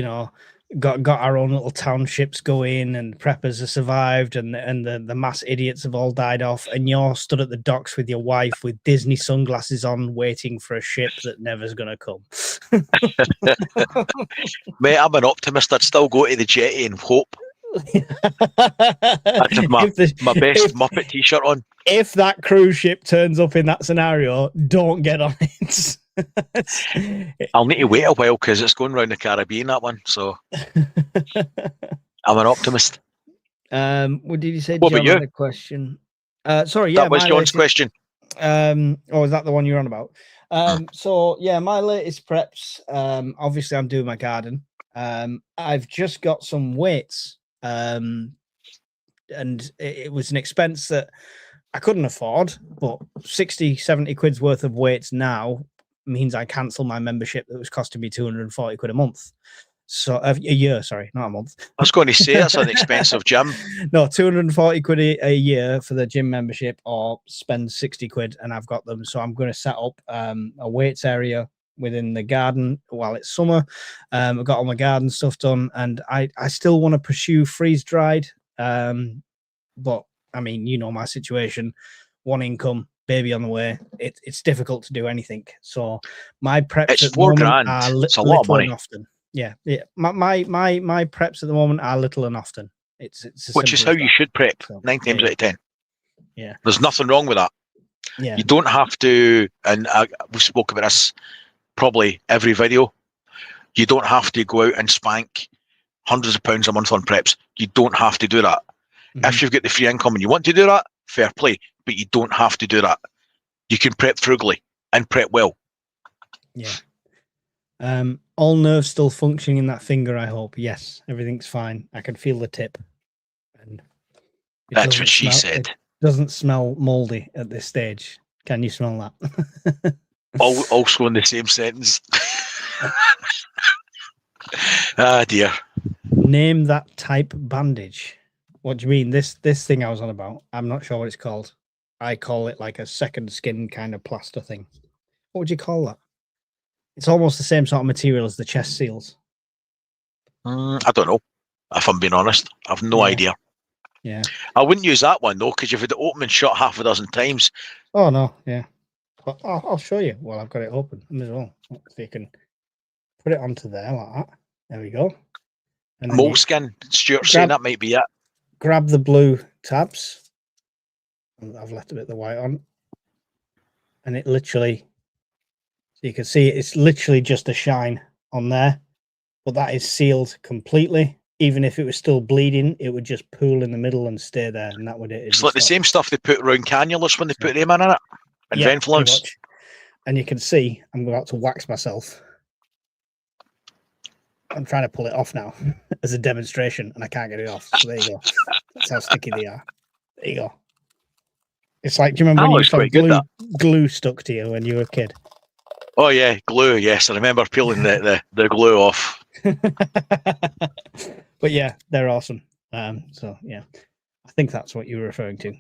got our own little townships going, and preppers have survived, and the mass idiots have all died off, and you're stood at the docks with your wife with Disney sunglasses on, waiting for a ship that never's gonna come. Mate, I'm an optimist. I'd still go to the jetty and hope. I'd have my best Muppet t-shirt on. If that cruise ship turns up in that scenario, don't get on it. I'll need to wait a while because it's going around the Caribbean, that one. So I'm an optimist. What did you say? What about you? Had a question. Sorry, yeah, that was John's question. Oh, is that the one you're on about? So yeah, my latest preps. Obviously, I'm doing my garden. I've just got some weights. And it was an expense that I couldn't afford, but 60-70 quid's worth of weights now means I cancel my membership that was costing me 240 quid a month. So a year, sorry, not a month. I was going to say that's an expensive gym. No, 240 quid a year for the gym membership, or spend 60 quid and I've got them. So I'm going to set up a weights area within the garden while it's summer. I've got all my garden stuff done, and I still want to pursue freeze dried. But I mean, my situation, one income, baby on the way. It's difficult to do anything. So my preps it's at the moment $4,000. are it's a lot of money. Often. Yeah. My preps at the moment are little and often. It's which is how you should prep. So, 9 times out of 10. Yeah. There's nothing wrong with that. Yeah. You don't have to, and we spoke about this probably every video. You don't have to go out and spank hundreds of pounds a month on preps. You don't have to do that. Mm-hmm. If you've got the free income and you want to do that, fair play. But you don't have to do that. You can prep frugally and prep well. Yeah. All nerves still functioning in that finger, I hope. Yes, everything's fine. I can feel the tip. And that's what she said. It doesn't smell moldy at this stage. Can you smell that? Also in the same sentence. Ah, dear. Name that type bandage. What do you mean? This thing I was on about? I'm not sure what it's called. I call it like a second skin kind of plaster thing. What would you call that? It's almost the same sort of material as the chest seals. I don't know. If I'm being honest, I've no idea. Yeah. I wouldn't use that one though, because you've had it open and shut half a dozen times. Oh no, yeah. But I'll show you while I've got it open as well. So you can put it onto there like that. There we go. Moleskin. Stuart's saying that might be it. Grab the blue tabs. I've left a bit of the white on. And it literally, so you can see it's literally just a shine on there. But that is sealed completely. Even if it was still bleeding, it would just pool in the middle and stay there. And that would it. It's like the same stuff they put around cannulas when they put them in it. And vent flows. And you can see I'm about to wax myself. I'm trying to pull it off now as a demonstration, and I can't get it off. So there you go. That's how sticky they are. There you go. It's like, do you remember when you used to have glue stuck to you when you were a kid? Oh yeah, glue. Yes, I remember peeling the glue off. But yeah, they're awesome. So yeah, I think that's what you were referring to.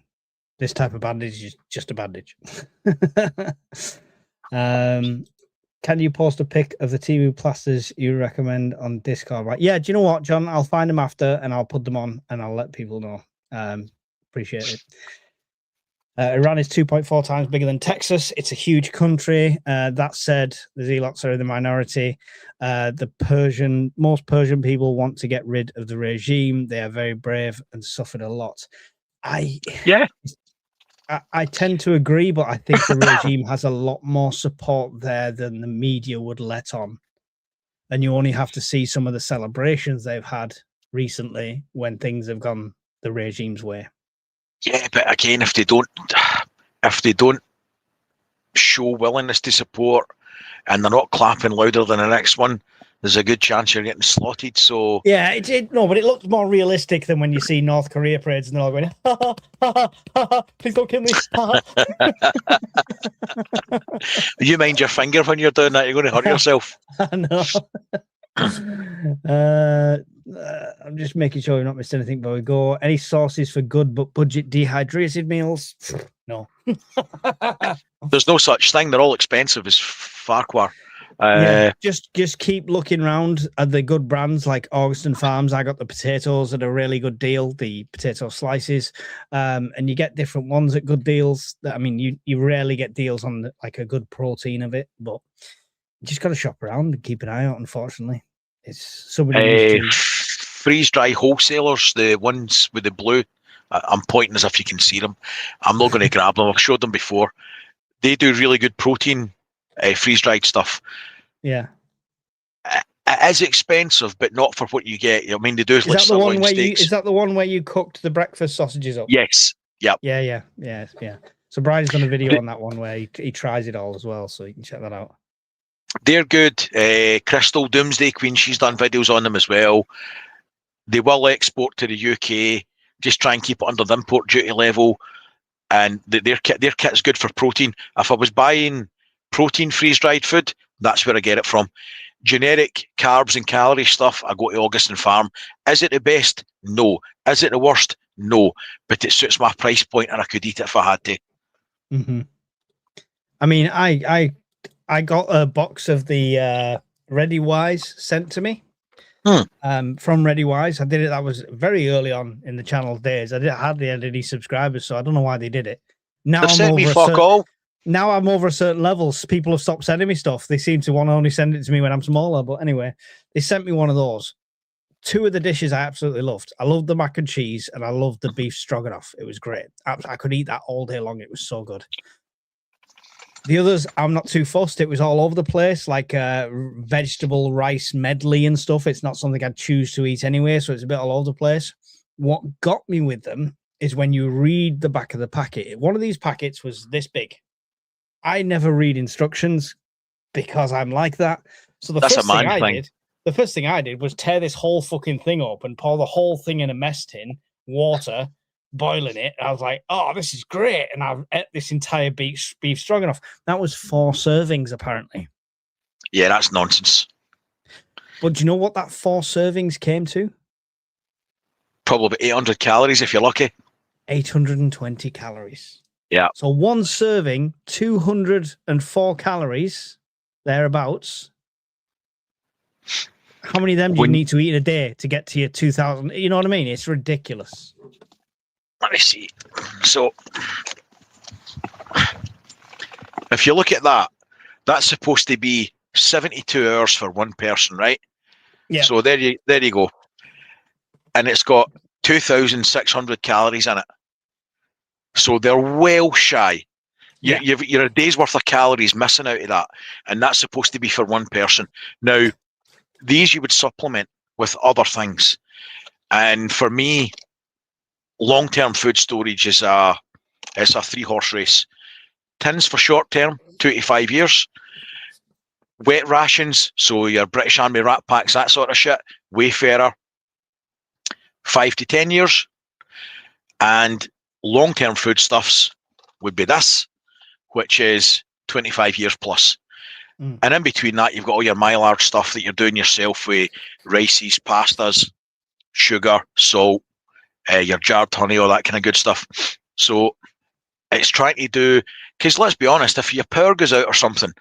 This type of bandage is just a bandage. Can you post a pic of the TV plasters you recommend on Discord? Right? Yeah, do you know what, John? I'll find them after and I'll put them on and I'll let people know. Appreciate it. Iran is 2.4 times bigger than Texas. It's a huge country. That said, the Zealots are in the minority. Most Persian people want to get rid of the regime. They are very brave and suffered a lot. I tend to agree, but I think the regime has a lot more support there than the media would let on. And you only have to see some of the celebrations they've had recently when things have gone the regime's way. Yeah, but again, if they don't show willingness to support and they're not clapping louder than the next one, there's a good chance you're getting slotted. So yeah, but it looks more realistic than when you see North Korea parades and they're all going, ha, ha, ha, ha, ha, please don't kill me. You mind your finger when you're doing that, you're going to hurt yourself. I know. I'm just making sure we've not missed anything before we go. Any sources for good but budget dehydrated meals? No. There's no such thing. They're all expensive as Farquhar. Just keep looking around at the good brands like Augustin Farms. I got the potatoes at a really good deal, the potato slices, and you get different ones at good deals. I mean, you rarely get deals on like a good protein of it, but you just got to shop around and keep an eye out. Unfortunately, it's somebody freeze dry wholesalers, the ones with the blue. I'm pointing as if you can see them. I'm not going to grab them. I've showed them before. They do really good protein freeze dried stuff. Yeah. It is expensive, but not for what you get. I mean, they do Is like that the one where steaks. is that the one where you cooked the breakfast sausages up? Yes. Yep. Yeah. So Brian's done a video on that one where he tries it all as well, so you can check that out. They're good. Crystal Doomsday Queen, she's done videos on them as well. They will export to the UK. Just try and keep it under the import duty level. And their kit's good for protein. If I was buying protein freeze-dried food, that's where I get it from. Generic carbs and calorie stuff, I go to Augustin Farm. Is it the best? No. Is it the worst? No. But it suits my price point and I could eat it if I had to. Mm-hmm. I mean, I got a box of the Ready Wise sent to me from Ready Wise. I did it. That was very early on in the channel days. I hardly had any subscribers, so I don't know why they did it. Now Now I'm over a certain level. People have stopped sending me stuff. They seem to want to only send it to me when I'm smaller. But anyway, they sent me one of those. Two of the dishes I absolutely loved. I loved the mac and cheese and I loved the beef stroganoff. It was great. I could eat that all day long. It was so good. The others, I'm not too fussed. It was all over the place, like vegetable rice medley and stuff. It's not something I'd choose to eat anyway, so it's a bit all over the place. What got me with them is when you read the back of the packet. One of these packets was this big. I never read instructions because I'm like that. So the first thing I did was tear this whole fucking thing up and pour the whole thing in a mess tin, water, boiling it. I was like, oh, this is great. And I've ate this entire beef stroganoff. That was 4 servings, apparently. Yeah, that's nonsense. But do you know what that 4 servings came to? Probably 800 calories if you're lucky. 820 calories. Yeah. So one serving, 204 calories, thereabouts. How many of them do you need to eat in a day to get to your 2,000? You know what I mean? It's ridiculous. Let me see. So, if you look at that, that's supposed to be 72 hours for one person, right? Yeah. So there you go. And it's got 2,600 calories in it. So they're well shy. You're a day's worth of calories missing out of that. And that's supposed to be for one person. Now, these you would supplement with other things. And for me, long-term food storage is a 3-horse race. Tins for short-term, 2 to 5 years. Wet rations, so your British Army rat packs, that sort of shit. Wayfarer, 5 to 10 years. And long-term foodstuffs would be this, which is 25 years plus. And in between that, you've got all your Mylar stuff that you're doing yourself with rices, pastas, sugar, salt, your jarred honey, all that kind of good stuff. So it's trying to do, because let's be honest, if your power goes out or something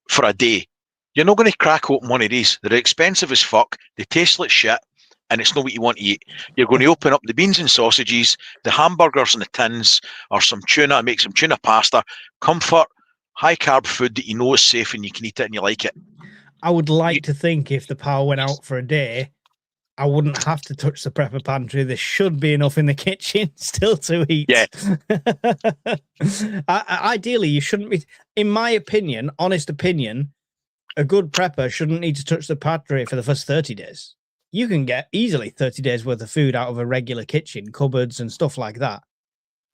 for a day, you're not going to crack open one of these. They're expensive as fuck. They taste like shit. and it's not what you want to eat. You're going to open up the beans and sausages, the hamburgers and the tins, or some tuna, make some tuna pasta. Comfort, high carb food that you know is safe and you can eat it and you like it. I would like to think if the power went out for a day, I wouldn't have to touch the prepper pantry. There should be enough in the kitchen still to eat. Yeah. Ideally, you shouldn't be, in my opinion, honest opinion, a good prepper shouldn't need to touch the pantry for the first 30 days. You can get easily 30 days worth of food out of a regular kitchen, cupboards and stuff like that.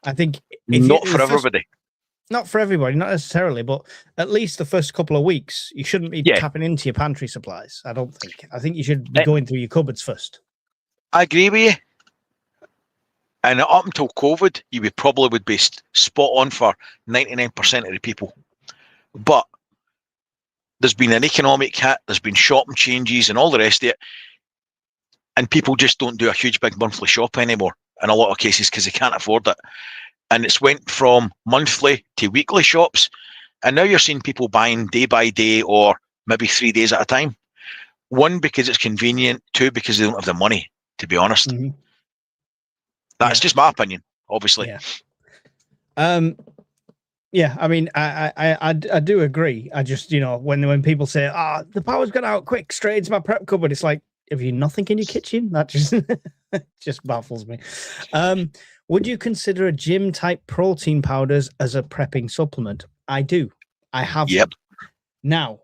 I think not for everybody. Not for everybody, not necessarily, but at least the first couple of weeks, you shouldn't be tapping into your pantry supplies. I don't think. I think you should be going through your cupboards first. I agree with you. And up until COVID, you would probably be spot on for 99% of the people. But there's been an economic hit, there's been shopping changes and all the rest of it. And people just don't do a huge big monthly shop anymore in a lot of cases because they can't afford it. And it's went from monthly to weekly shops. And now you're seeing people buying day by day or maybe 3 days at a time. One, because it's convenient. Two, because they don't have the money, to be honest. Mm-hmm. That's just my opinion, obviously. Yeah, I mean, I do agree. I just, when people say, the power's gone out quick, straight into my prep cupboard, it's like, have you nothing in your kitchen? That just baffles me. Would you consider a gym type protein powders as a prepping supplement? I do. I have. Yep. Now,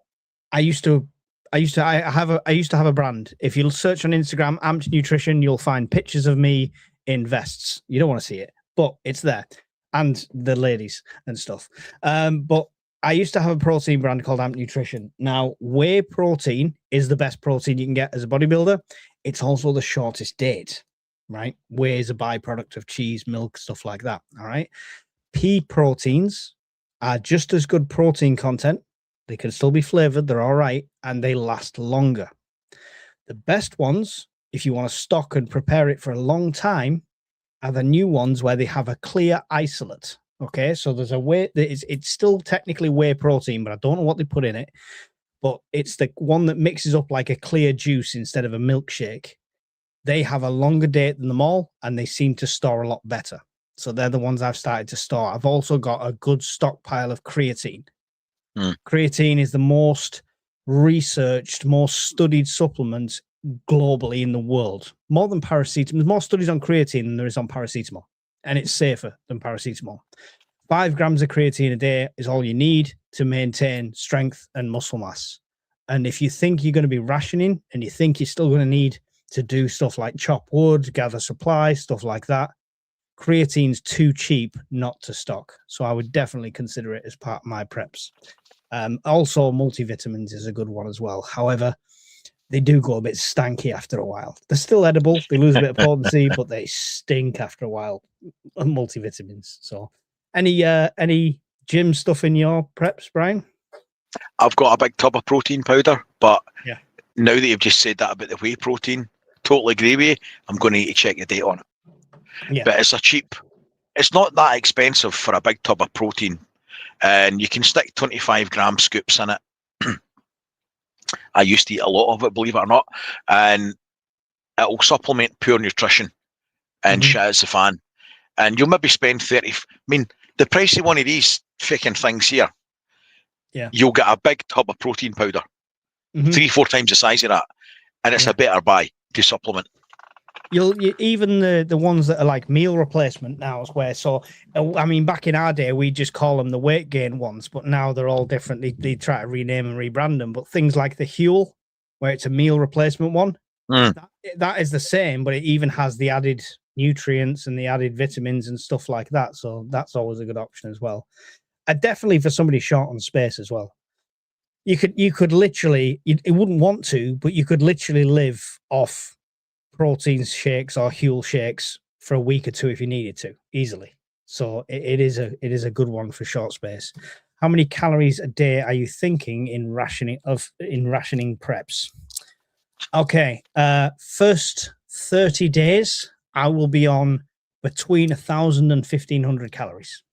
I used to have a brand. If you search on Instagram, Amped Nutrition, you'll find pictures of me in vests. You don't want to see it, but it's there, and the ladies and stuff. But I used to have a protein brand called Amped Nutrition. Now, whey protein is the best protein you can get as a bodybuilder. It's also the shortest date, right? Whey is a byproduct of cheese, milk, stuff like that. All right. Pea proteins are just as good protein content. They can still be flavored. They're all right. And they last longer. The best ones, if you want to stock and prepare it for a long time, are the new ones where they have a clear isolate. Okay, so there's a whey. It's still technically whey protein, but I don't know what they put in it. But it's the one that mixes up like a clear juice instead of a milkshake. They have a longer date than them all, and they seem to store a lot better. So they're the ones I've started to store. I've also got a good stockpile of creatine. Creatine is the most researched, most studied supplement globally in the world. More than paracetamol. There's more studies on creatine than there is on paracetamol. And it's safer than paracetamol. 5 grams of creatine a day is all you need to maintain strength and muscle mass. And if you think you're going to be rationing and you think you're still going to need to do stuff like chop wood, gather supplies, stuff like that, creatine's too cheap not to stock. So I would definitely consider it as part of my preps. Also, multivitamins is a good one as well. However, they do go a bit stanky after a while. They're still edible. They lose a bit of potency, but they stink after a while. Multivitamins. So, any gym stuff in your preps, Brian? I've got a big tub of protein powder, but now that you've just said that about the whey protein, totally agree with you. I'm going to need to check the date on it. Yeah. But it's not that expensive for a big tub of protein, and you can stick 25 gram scoops in it. I used to eat a lot of it, believe it or not, and it'll supplement pure nutrition and shit as a fan. And you'll maybe spend 30. I mean, the price of one of these freaking things here, you'll get a big tub of protein powder, 3-4 times the size of that, and it's a better buy to supplement. You even the ones that are like meal replacement now, where I mean, back in our day we just call them the weight gain ones, but now they're all different. They try to rename and rebrand them. But things like the Huel, where it's a meal replacement one, that is the same, but it even has the added nutrients and the added vitamins and stuff like that. So that's always a good option as well. Definitely for somebody short on space as well. You could literally, it wouldn't want to, but you could literally live off protein shakes or Huel shakes for a week or two if you needed to, easily. So it is a good one for short space. How many calories a day are you thinking in rationing preps? Okay, first 30 days I will be on between 1,000 and 1,500 calories,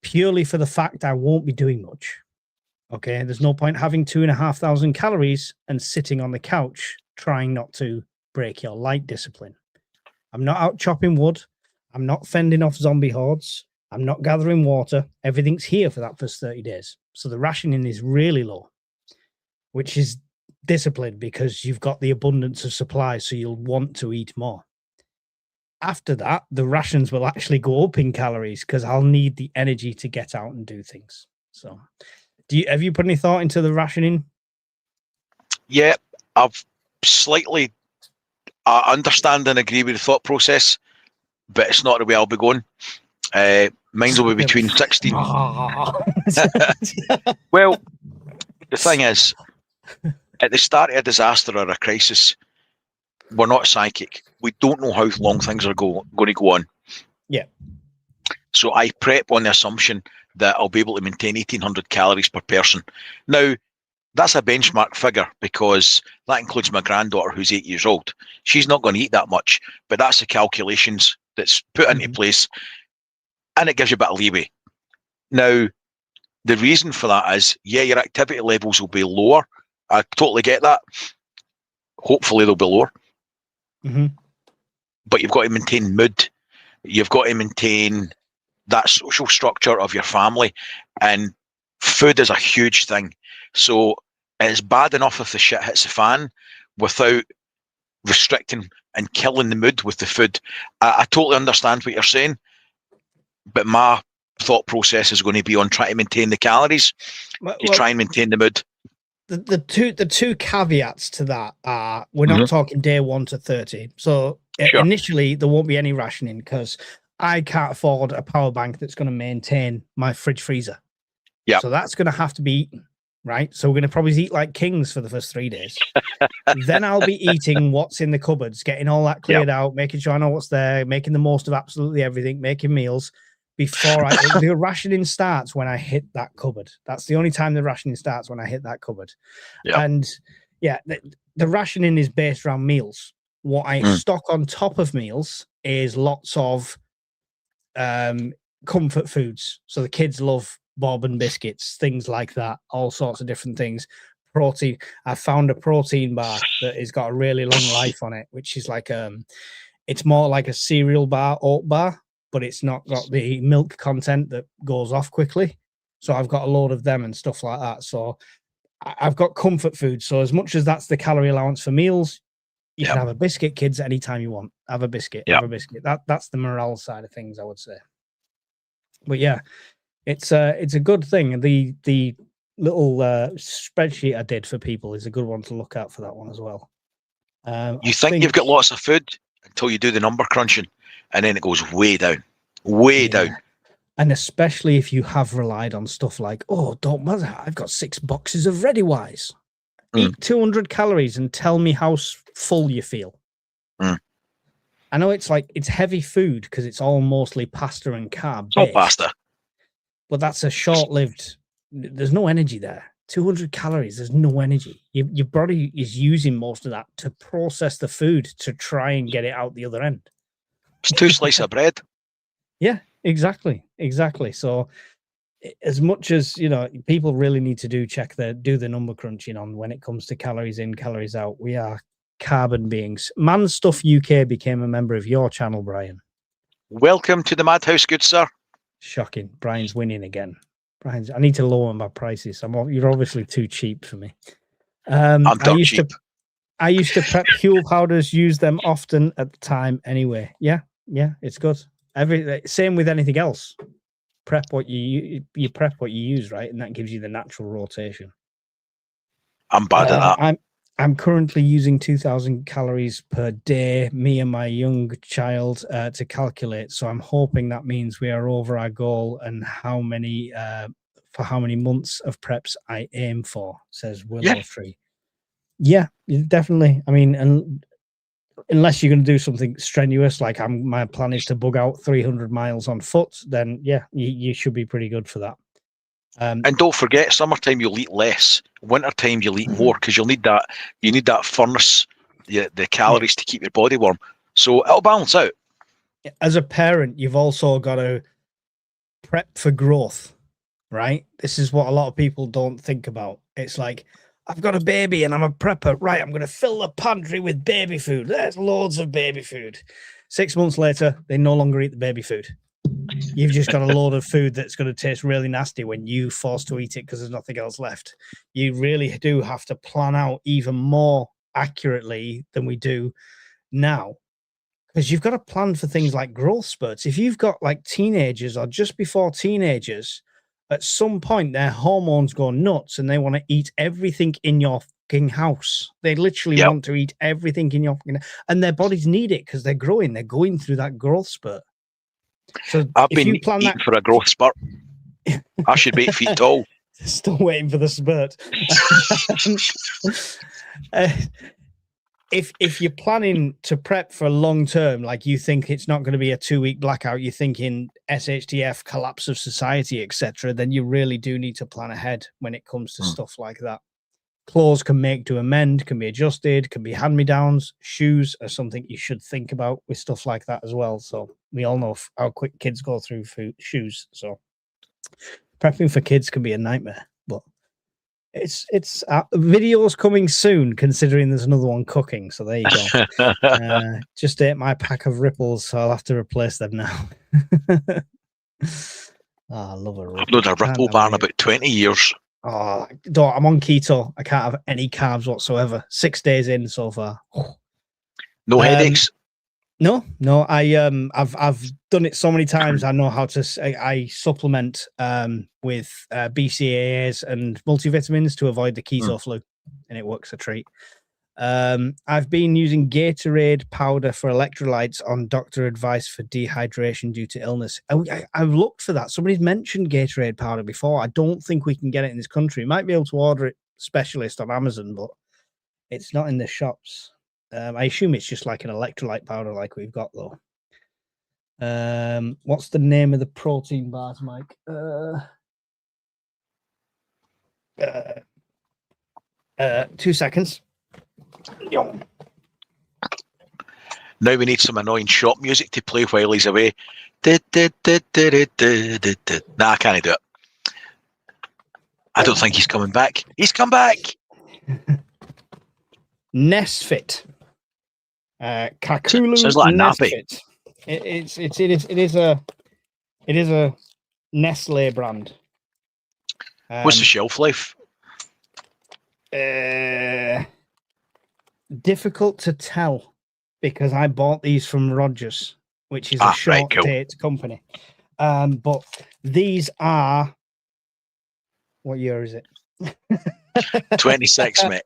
purely for the fact I won't be doing much. Okay, there's no point having 2,500 calories and sitting on the couch trying not to break your light discipline. I'm not out chopping wood. I'm not fending off zombie hordes. I'm not gathering water. Everything's here for that first 30 days. So the rationing is really low, which is discipline because you've got the abundance of supplies, so you'll want to eat more. After that, the rations will actually go up in calories because I'll need the energy to get out and do things. So have you put any thought into the rationing? Yeah, I've slightly understand and agree with the thought process, but it's not the way I'll be going. Mine will be between 16. Well, the thing is, at the start of a disaster or a crisis, we're not psychic. We don't know how long things are going to go on. Yeah. So I prep on the assumption that I'll be able to maintain 1,800 calories per person. Now, that's a benchmark figure because that includes my granddaughter who's 8 years old. She's not going to eat that much, but that's the calculations that's put into place, and it gives you a bit of leeway. Now, the reason for that is, yeah, your activity levels will be lower. I totally get that. Hopefully they'll be lower. But you've got to maintain mood. You've got to maintain that social structure of your family, and food is a huge thing. So it's bad enough if the shit hits the fan without restricting and killing the mood with the food. I totally understand what you're saying, but my thought process is going to be on trying to maintain the calories to try and maintain the mood. The two caveats to that are we're not talking day 1 to 30. So initially there won't be any rationing because I can't afford a power bank that's going to maintain my fridge freezer. Yeah. So that's going to have to be eaten, right? So we're going to probably eat like kings for the first 3 days. Then I'll be eating what's in the cupboards, getting all that cleared out, making sure I know what's there, making the most of absolutely everything, making meals. Before the rationing starts when I hit that cupboard. That's the only time the rationing starts, when I hit that cupboard. Yeah. And yeah, the rationing is based around meals. What I stock on top of meals is lots of comfort foods. So the kids love bourbon biscuits, things like that, all sorts of different things. Protein. I found a protein bar that has got a really long life on it, which is like it's more like a cereal bar, oat bar, but it's not got the milk content that goes off quickly. So I've got a load of them and stuff like that. So I've got comfort food. So as much as that's the calorie allowance for meals, you can have a biscuit, kids, anytime you want. Have a biscuit, have a biscuit. That's the morale side of things, I would say. But yeah, it's a good thing. The little spreadsheet I did for people is a good one to look at for that one as well. You think you've got lots of food until you do the number crunching, and then it goes way down, down. And especially if you have relied on stuff like, oh, don't matter, I've got 6 boxes of ReadyWise. Eat 200 calories and tell me how full you feel. I know it's heavy food because it's all mostly pasta and carb. All pasta. But that's a short-lived, there's no energy there. 200 calories, there's no energy. Your body is using most of that to process the food to try and get it out the other end. It's 2 slices of bread. Yeah, exactly. So as much as, people really need to do the number crunching on when it comes to calories in, calories out. We are carbon beings. Man Stuff UK became a member of your channel, Brian. Welcome to the madhouse, good sir. Shocking. Brian's winning again. I need to lower my prices. You're obviously too cheap for me. I'm not cheap. I used to prep fuel powders, use them often at the time anyway. Yeah, it's good. Same with anything else. Prep what you prep what you use, right? And that gives you the natural rotation. I'm bad at that. I'm currently using 2,000 calories per day, me and my young child, to calculate. So I'm hoping that means we are over our goal and how many months of preps I aim for, says Willow Tree. Yeah, definitely. I mean, unless you're going to do something strenuous, like my plan is to bug out 300 miles on foot, then yeah, you should be pretty good for that. And don't forget, summertime you'll eat less. Wintertime you'll eat more because you'll need that. You need that furnace, the calories to keep your body warm. So it'll balance out. As a parent, you've also got to prep for growth, right? This is what a lot of people don't think about. It's like, I've got a baby and I'm a prepper. Right, I'm going to fill the pantry with baby food. There's loads of baby food. 6 months later, they no longer eat the baby food. You've just got a load of food that's going to taste really nasty when you force to eat it because there's nothing else left. You really do have to plan out even more accurately than we do now, because you've got to plan for things like growth spurts. If you've got like teenagers or just before teenagers, at some point their hormones go nuts and they want to eat everything in your fucking house. They literally want to eat everything in your fucking, and their bodies need it because they're growing. They're going through that growth spurt. So I've if been you plan eating that for a growth spurt. I should be 8 feet tall. Still waiting for the spurt. If you're planning to prep for long term, like you think it's not going to be a 2-week blackout, you're thinking SHTF, collapse of society, etc., then you really do need to plan ahead when it comes to stuff like that. Clothes can make to amend, can be adjusted, can be hand-me-downs. Shoes are something you should think about with stuff like that as well. So we all know how quick kids go through shoes. So prepping for kids can be a nightmare, but it's videos coming soon, considering there's another one cooking. So there you go. Just ate my pack of Ripples, so I'll have to replace them now. I love a Ripple. I've known a Ripple bar in about 20 years. Oh, I'm on keto. I can't have any carbs whatsoever. 6 days in so far. No headaches? No. I've done it so many times. I know how to. I supplement with BCAAs and multivitamins to avoid the keto flu, and it works a treat. I've been using Gatorade powder for electrolytes on doctor advice for dehydration due to illness. I've looked for that. Somebody's mentioned Gatorade powder before. I don't think we can get it in this country. You might be able to order it specialist on Amazon, but it's not in the shops. I assume it's just like an electrolyte powder like we've got, though. What's the name of the protein bars, Mike? 2 seconds. Now we need some annoying shop music to play while he's away. Nah, I can't do it. I don't think he's coming back. He's come back. Nesfit. Kakulu sounds like a nappy. Nesfit. It is a Nestle brand. What's the shelf life? Difficult to tell, because I bought these from Rogers, which is a short date company. But these are, what year is it? 26, mate.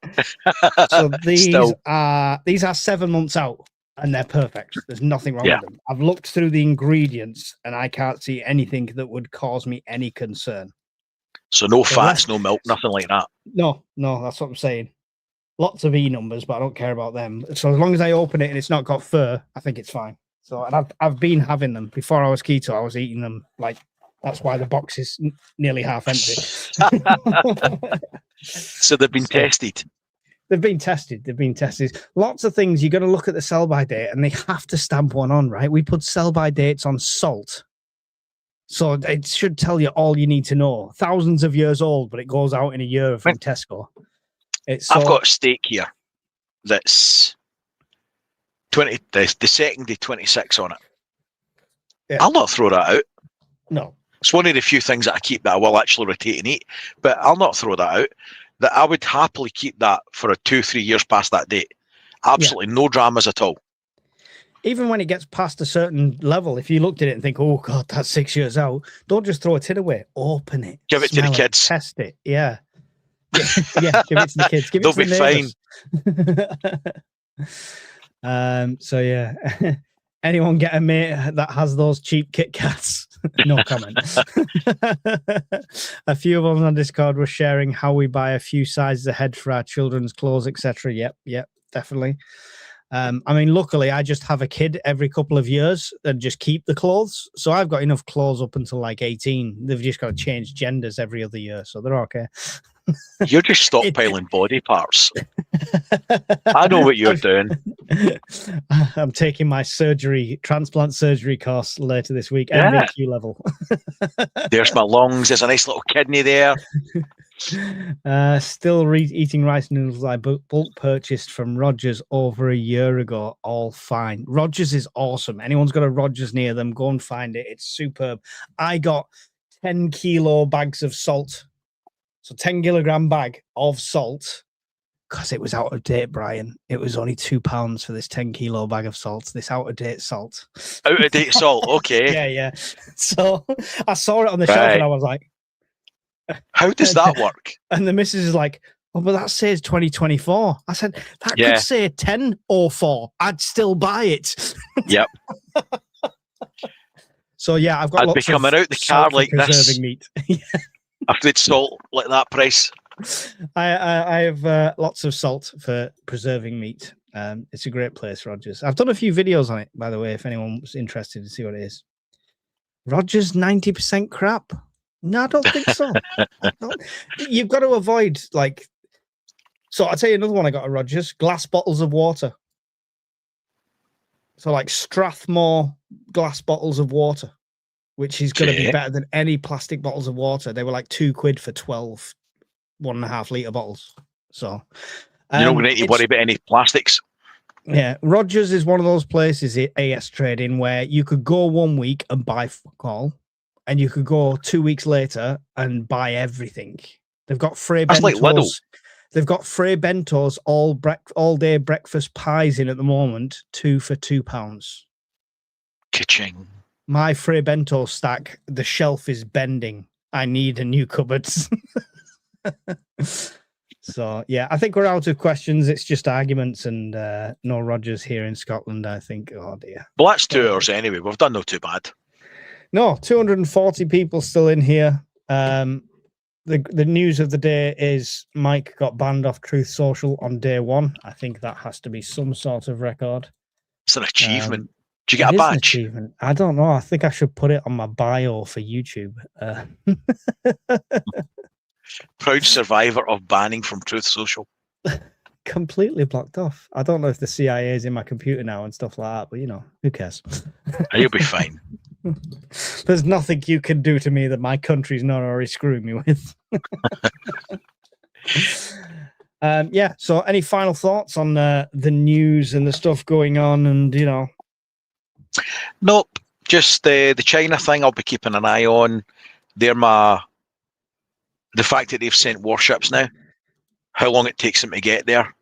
So these are 7 months out, and they're perfect. There's nothing wrong with them. I've looked through the ingredients and I can't see anything that would cause me any concern. So no fats, no milk, nothing like that. No, that's what I'm saying. Lots of E numbers, but I don't care about them. So as long as I open it and it's not got fur, I think it's fine. So, and I've been having them before I was keto. I was eating them, like, that's why the box is nearly half empty. So they've been tested. They've been tested. Lots of things. You're going to look at the sell-by date, and they have to stamp one on, right? We put sell-by dates on salt. So it should tell you all you need to know. Thousands of years old, but it goes out in a year from Tesco. I've got a steak here that's 20. The second day 26 on it. Yeah. I'll not throw that out. No. It's one of the few things that I keep that I will actually rotate and eat, but I'll not throw that out. That I would happily keep that for a 2-3 years past that date. Absolutely no dramas at all. Even when it gets past a certain level, if you looked at it and think, oh God, that's 6 years out, don't just throw a tin away. Open it. Give it to the kids. Test it. Yeah. Yeah, give it to the kids. Give They'll it to the be fine. So yeah. Anyone get a mate that has those cheap Kit Kats? No comment. A few of us on Discord were sharing how we buy a few sizes ahead for our children's clothes, etc. Yep, definitely. I mean, luckily, I just have a kid every couple of years and just keep the clothes. So I've got enough clothes up until like 18. They've just got to change genders every other year, so they're okay. You're just stockpiling body parts. I know what you're doing. I'm taking my transplant surgery course later this week, MVQ level. There's my lungs. There's a nice little kidney there. Still eating rice noodles I bulk purchased from Rogers over a year ago. All fine. Rogers is awesome. Anyone's got a Rogers near them, go and find it. It's superb. I got 10 kilo bags of salt. So 10 kilogram bag of salt. Because it was out of date, Brian. It was only £2 for this 10 kilo bag of salt. This out of date salt. Out of date salt, okay. Yeah. So I saw it on the shelf and I was like, how does that work? And the missus is like, oh, but that says 2024. I said, that could say 1004. I'd still buy it. Yep. So yeah, I've got I'd be lots coming of out the car like this. Meat. After it's salt like that price. I have lots of salt for preserving meat. It's a great place, Rogers. I've done a few videos on it, by the way, if anyone's interested to see what it is. Rogers 90% crap. No, I don't think so. You've got to avoid, like... So I'll tell you another one I got at Rogers. Glass bottles of water. So like Strathmore glass bottles of water, which is going to be better than any plastic bottles of water. They were like £2 for 12 1.5 litre bottles. So you're not going to need to worry about any plastics. Yeah, Rogers is one of those places at AS Trading where you could go 1 week and buy fuck all, and you could go 2 weeks later and buy everything. They've got free bentos. Like Lidl. They've got free bentos, all day breakfast pies in at the moment, 2 for £2. Ka-ching. My free bento stack, the shelf is bending. I need a new cupboard. So yeah, I think we're out of questions. It's just arguments and no Rogers here in Scotland, I think. Oh dear. Well, that's 2 hours anyway. We've done no too bad. No, 240 people still in here. The news of the day is Mike got banned off Truth Social on day 1. I think that has to be some sort of record. It's an achievement. Did you get a badge? I don't know. I think I should put it on my bio for YouTube. Proud survivor of banning from Truth Social. Completely blocked off. I don't know if the CIA is in my computer now and stuff like that, but you know, who cares? You'll be fine. There's nothing you can do to me that my country's not already screwing me with. Yeah, so any final thoughts on the news and the stuff going on and, you know? Nope, just the China thing I'll be keeping an eye on. The fact that they've sent warships now, how long it takes them to get there,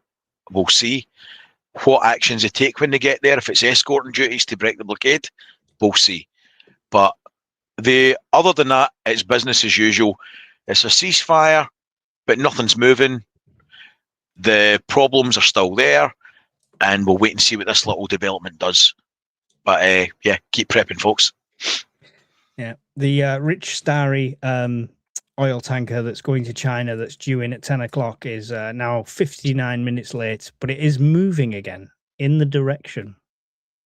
we'll see. What actions they take when they get there, if it's escorting duties to break the blockade, we'll see. But other than that, it's business as usual. It's a ceasefire, but nothing's moving. The problems are still there, and we'll wait and see what this little development does. But yeah, keep prepping, folks. Yeah, the Rich Starry oil tanker that's going to China that's due in at 10 o'clock is now 59 minutes late, but it is moving again in the direction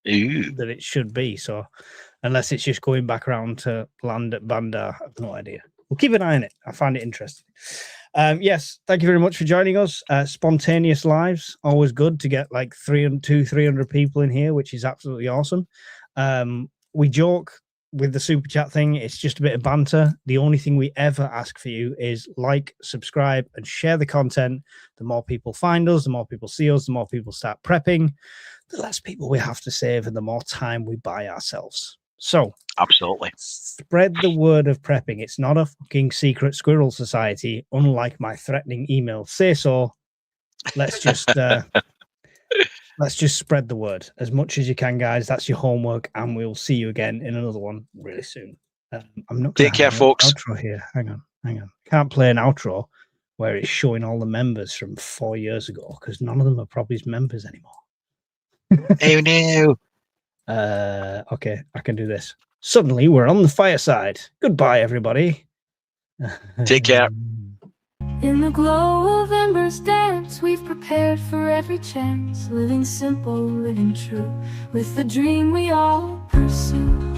that it should be. So unless it's just going back around to land at Bandar, I have no idea. We'll keep an eye on it. I find it interesting. Yes, thank you very much for joining us. Spontaneous lives, always good to get like 300 people in here, which is absolutely awesome. We joke with the super chat thing, it's just a bit of banter. The only thing we ever ask for you is like, subscribe, and share the content. The more people find us, the more people see us, the more people start prepping, the less people we have to save, and the more time we buy ourselves. So absolutely spread the word of prepping. It's not a fucking secret squirrel society, unlike my threatening email say so. Let's just let's just spread the word as much as you can, guys. That's your homework, and we'll see you again in another one really soon. I'm not take care, folks. Outro here. Hang on. Can't play an outro where it's showing all the members from 4 years ago because none of them are probably members anymore. Oh no. Okay, I can do this. Suddenly we're on the fireside. Goodbye, everybody. Take care. In the glow of embers dance, we've prepared for every chance, living simple, living true, with the dream we all pursue.